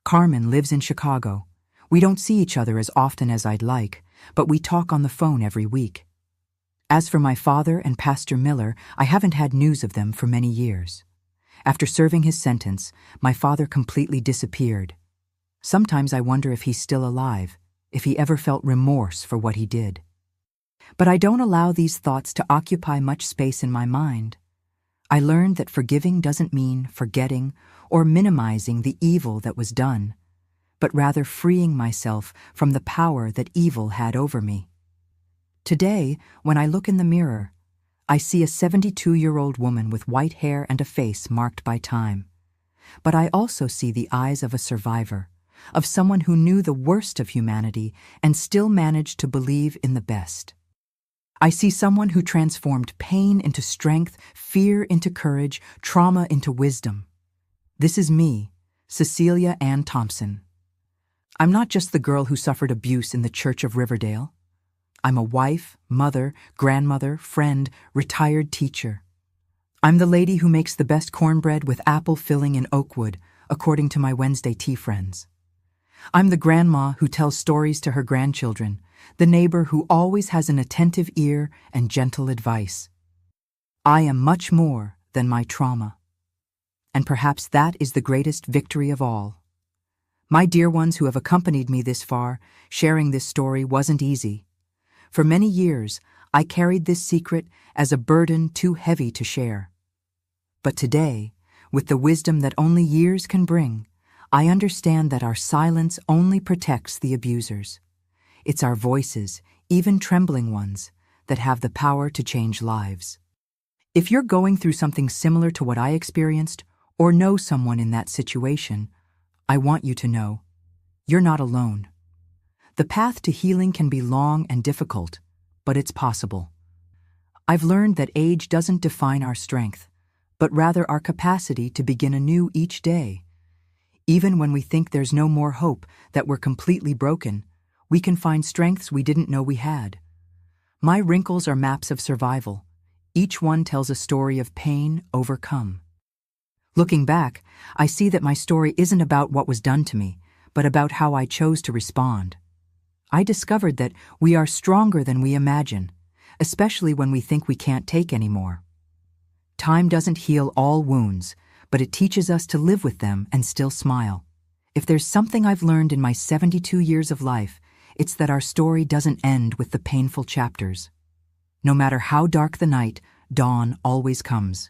Carmen lives in Chicago. We don't see each other as often as I'd like, but we talk on the phone every week. As for my father and Pastor Miller, I haven't had news of them for many years. After serving his sentence, my father completely disappeared. Sometimes I wonder if he's still alive, if he ever felt remorse for what he did. But I don't allow these thoughts to occupy much space in my mind. I learned that forgiving doesn't mean forgetting or minimizing the evil that was done, but rather freeing myself from the power that evil had over me. Today, when I look in the mirror, I see a 72-year-old woman with white hair and a face marked by time. But I also see the eyes of a survivor, of someone who knew the worst of humanity and still managed to believe in the best. I see someone who transformed pain into strength, fear into courage, trauma into wisdom. This is me, Cecilia Ann Thompson. I'm not just the girl who suffered abuse in the Church of Riverdale. I'm a wife, mother, grandmother, friend, retired teacher. I'm the lady who makes the best cornbread with apple filling in Oakwood, according to my Wednesday tea friends. I'm the grandma who tells stories to her grandchildren, the neighbor who always has an attentive ear and gentle advice. I am much more than my trauma. And perhaps that is the greatest victory of all. My dear ones who have accompanied me this far, sharing this story wasn't easy. For many years, I carried this secret as a burden too heavy to share. But today, with the wisdom that only years can bring, I understand that our silence only protects the abusers. It's our voices, even trembling ones, that have the power to change lives. If you're going through something similar to what I experienced, or know someone in that situation, I want you to know, you're not alone. The path to healing can be long and difficult, but it's possible. I've learned that age doesn't define our strength, but rather our capacity to begin anew each day. Even when we think there's no more hope, that we're completely broken, we can find strengths we didn't know we had. My wrinkles are maps of survival. Each one tells a story of pain overcome. Looking back, I see that my story isn't about what was done to me, but about how I chose to respond. I discovered that we are stronger than we imagine, especially when we think we can't take anymore. Time doesn't heal all wounds, but it teaches us to live with them and still smile. If there's something I've learned in my 72 years of life, it's that our story doesn't end with the painful chapters. No matter how dark the night, dawn always comes.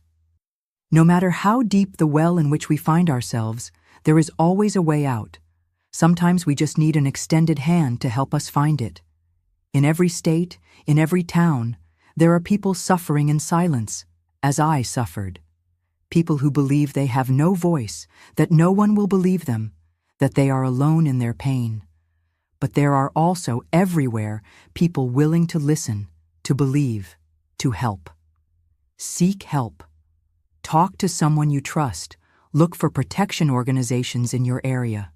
No matter how deep the well in which we find ourselves, there is always a way out. Sometimes we just need an extended hand to help us find it. In every state, in every town, there are people suffering in silence, as I suffered. People who believe they have no voice, that no one will believe them, that they are alone in their pain. But there are also everywhere people willing to listen, to believe, to help. Seek help. Talk to someone you trust. Look for protection organizations in your area.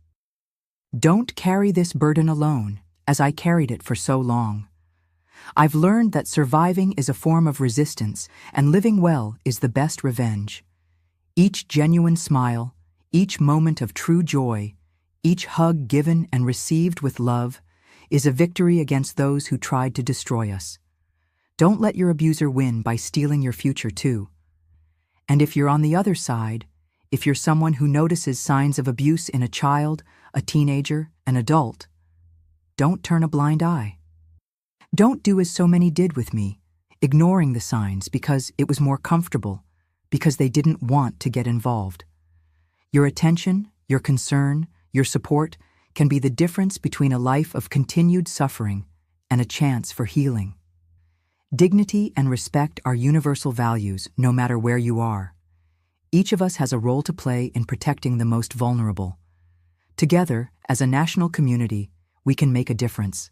Don't carry this burden alone, as I carried it for so long. I've learned that surviving is a form of resistance, and living well is the best revenge. Each genuine smile, each moment of true joy, each hug given and received with love is a victory against those who tried to destroy us. Don't let your abuser win by stealing your future too. And if you're on the other side, if you're someone who notices signs of abuse in a child, a teenager, an adult, don't turn a blind eye. Don't do as so many did with me, ignoring the signs because it was more comfortable, because they didn't want to get involved. Your attention, your concern, your support can be the difference between a life of continued suffering and a chance for healing. Dignity and respect are universal values, no matter where you are. Each of us has a role to play in protecting the most vulnerable. Together, as a national community, we can make a difference.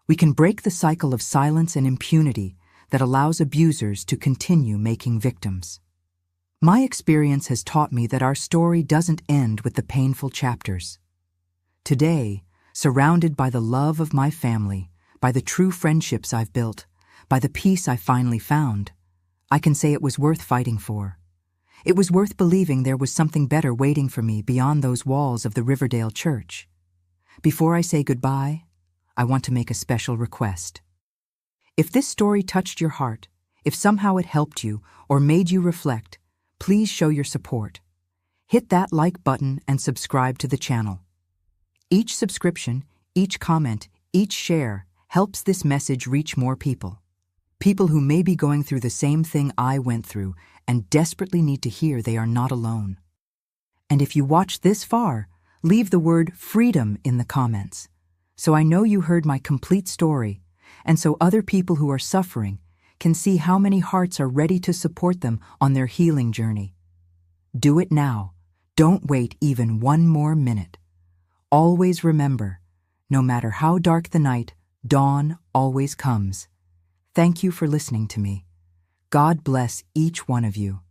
We can break the cycle of silence and impunity that allows abusers to continue making victims. My experience has taught me that our story doesn't end with the painful chapters. Today, surrounded by the love of my family, by the true friendships I've built, by the peace I finally found, I can say it was worth fighting for. It was worth believing there was something better waiting for me beyond those walls of the Riverdale church. Before I say goodbye, I want to make a special request. If this story touched your heart, if somehow it helped you or made you reflect, please show your support. Hit that like button and subscribe to the channel. Each subscription, each comment, each share helps this message reach more people. People who may be going through the same thing I went through and desperately need to hear they are not alone. And if you watched this far, leave the word freedom in the comments, so I know you heard my complete story, and so other people who are suffering can see how many hearts are ready to support them on their healing journey. Do it now. Don't wait even one more minute. Always remember, no matter how dark the night, dawn always comes. Thank you for listening to me. God bless each one of you.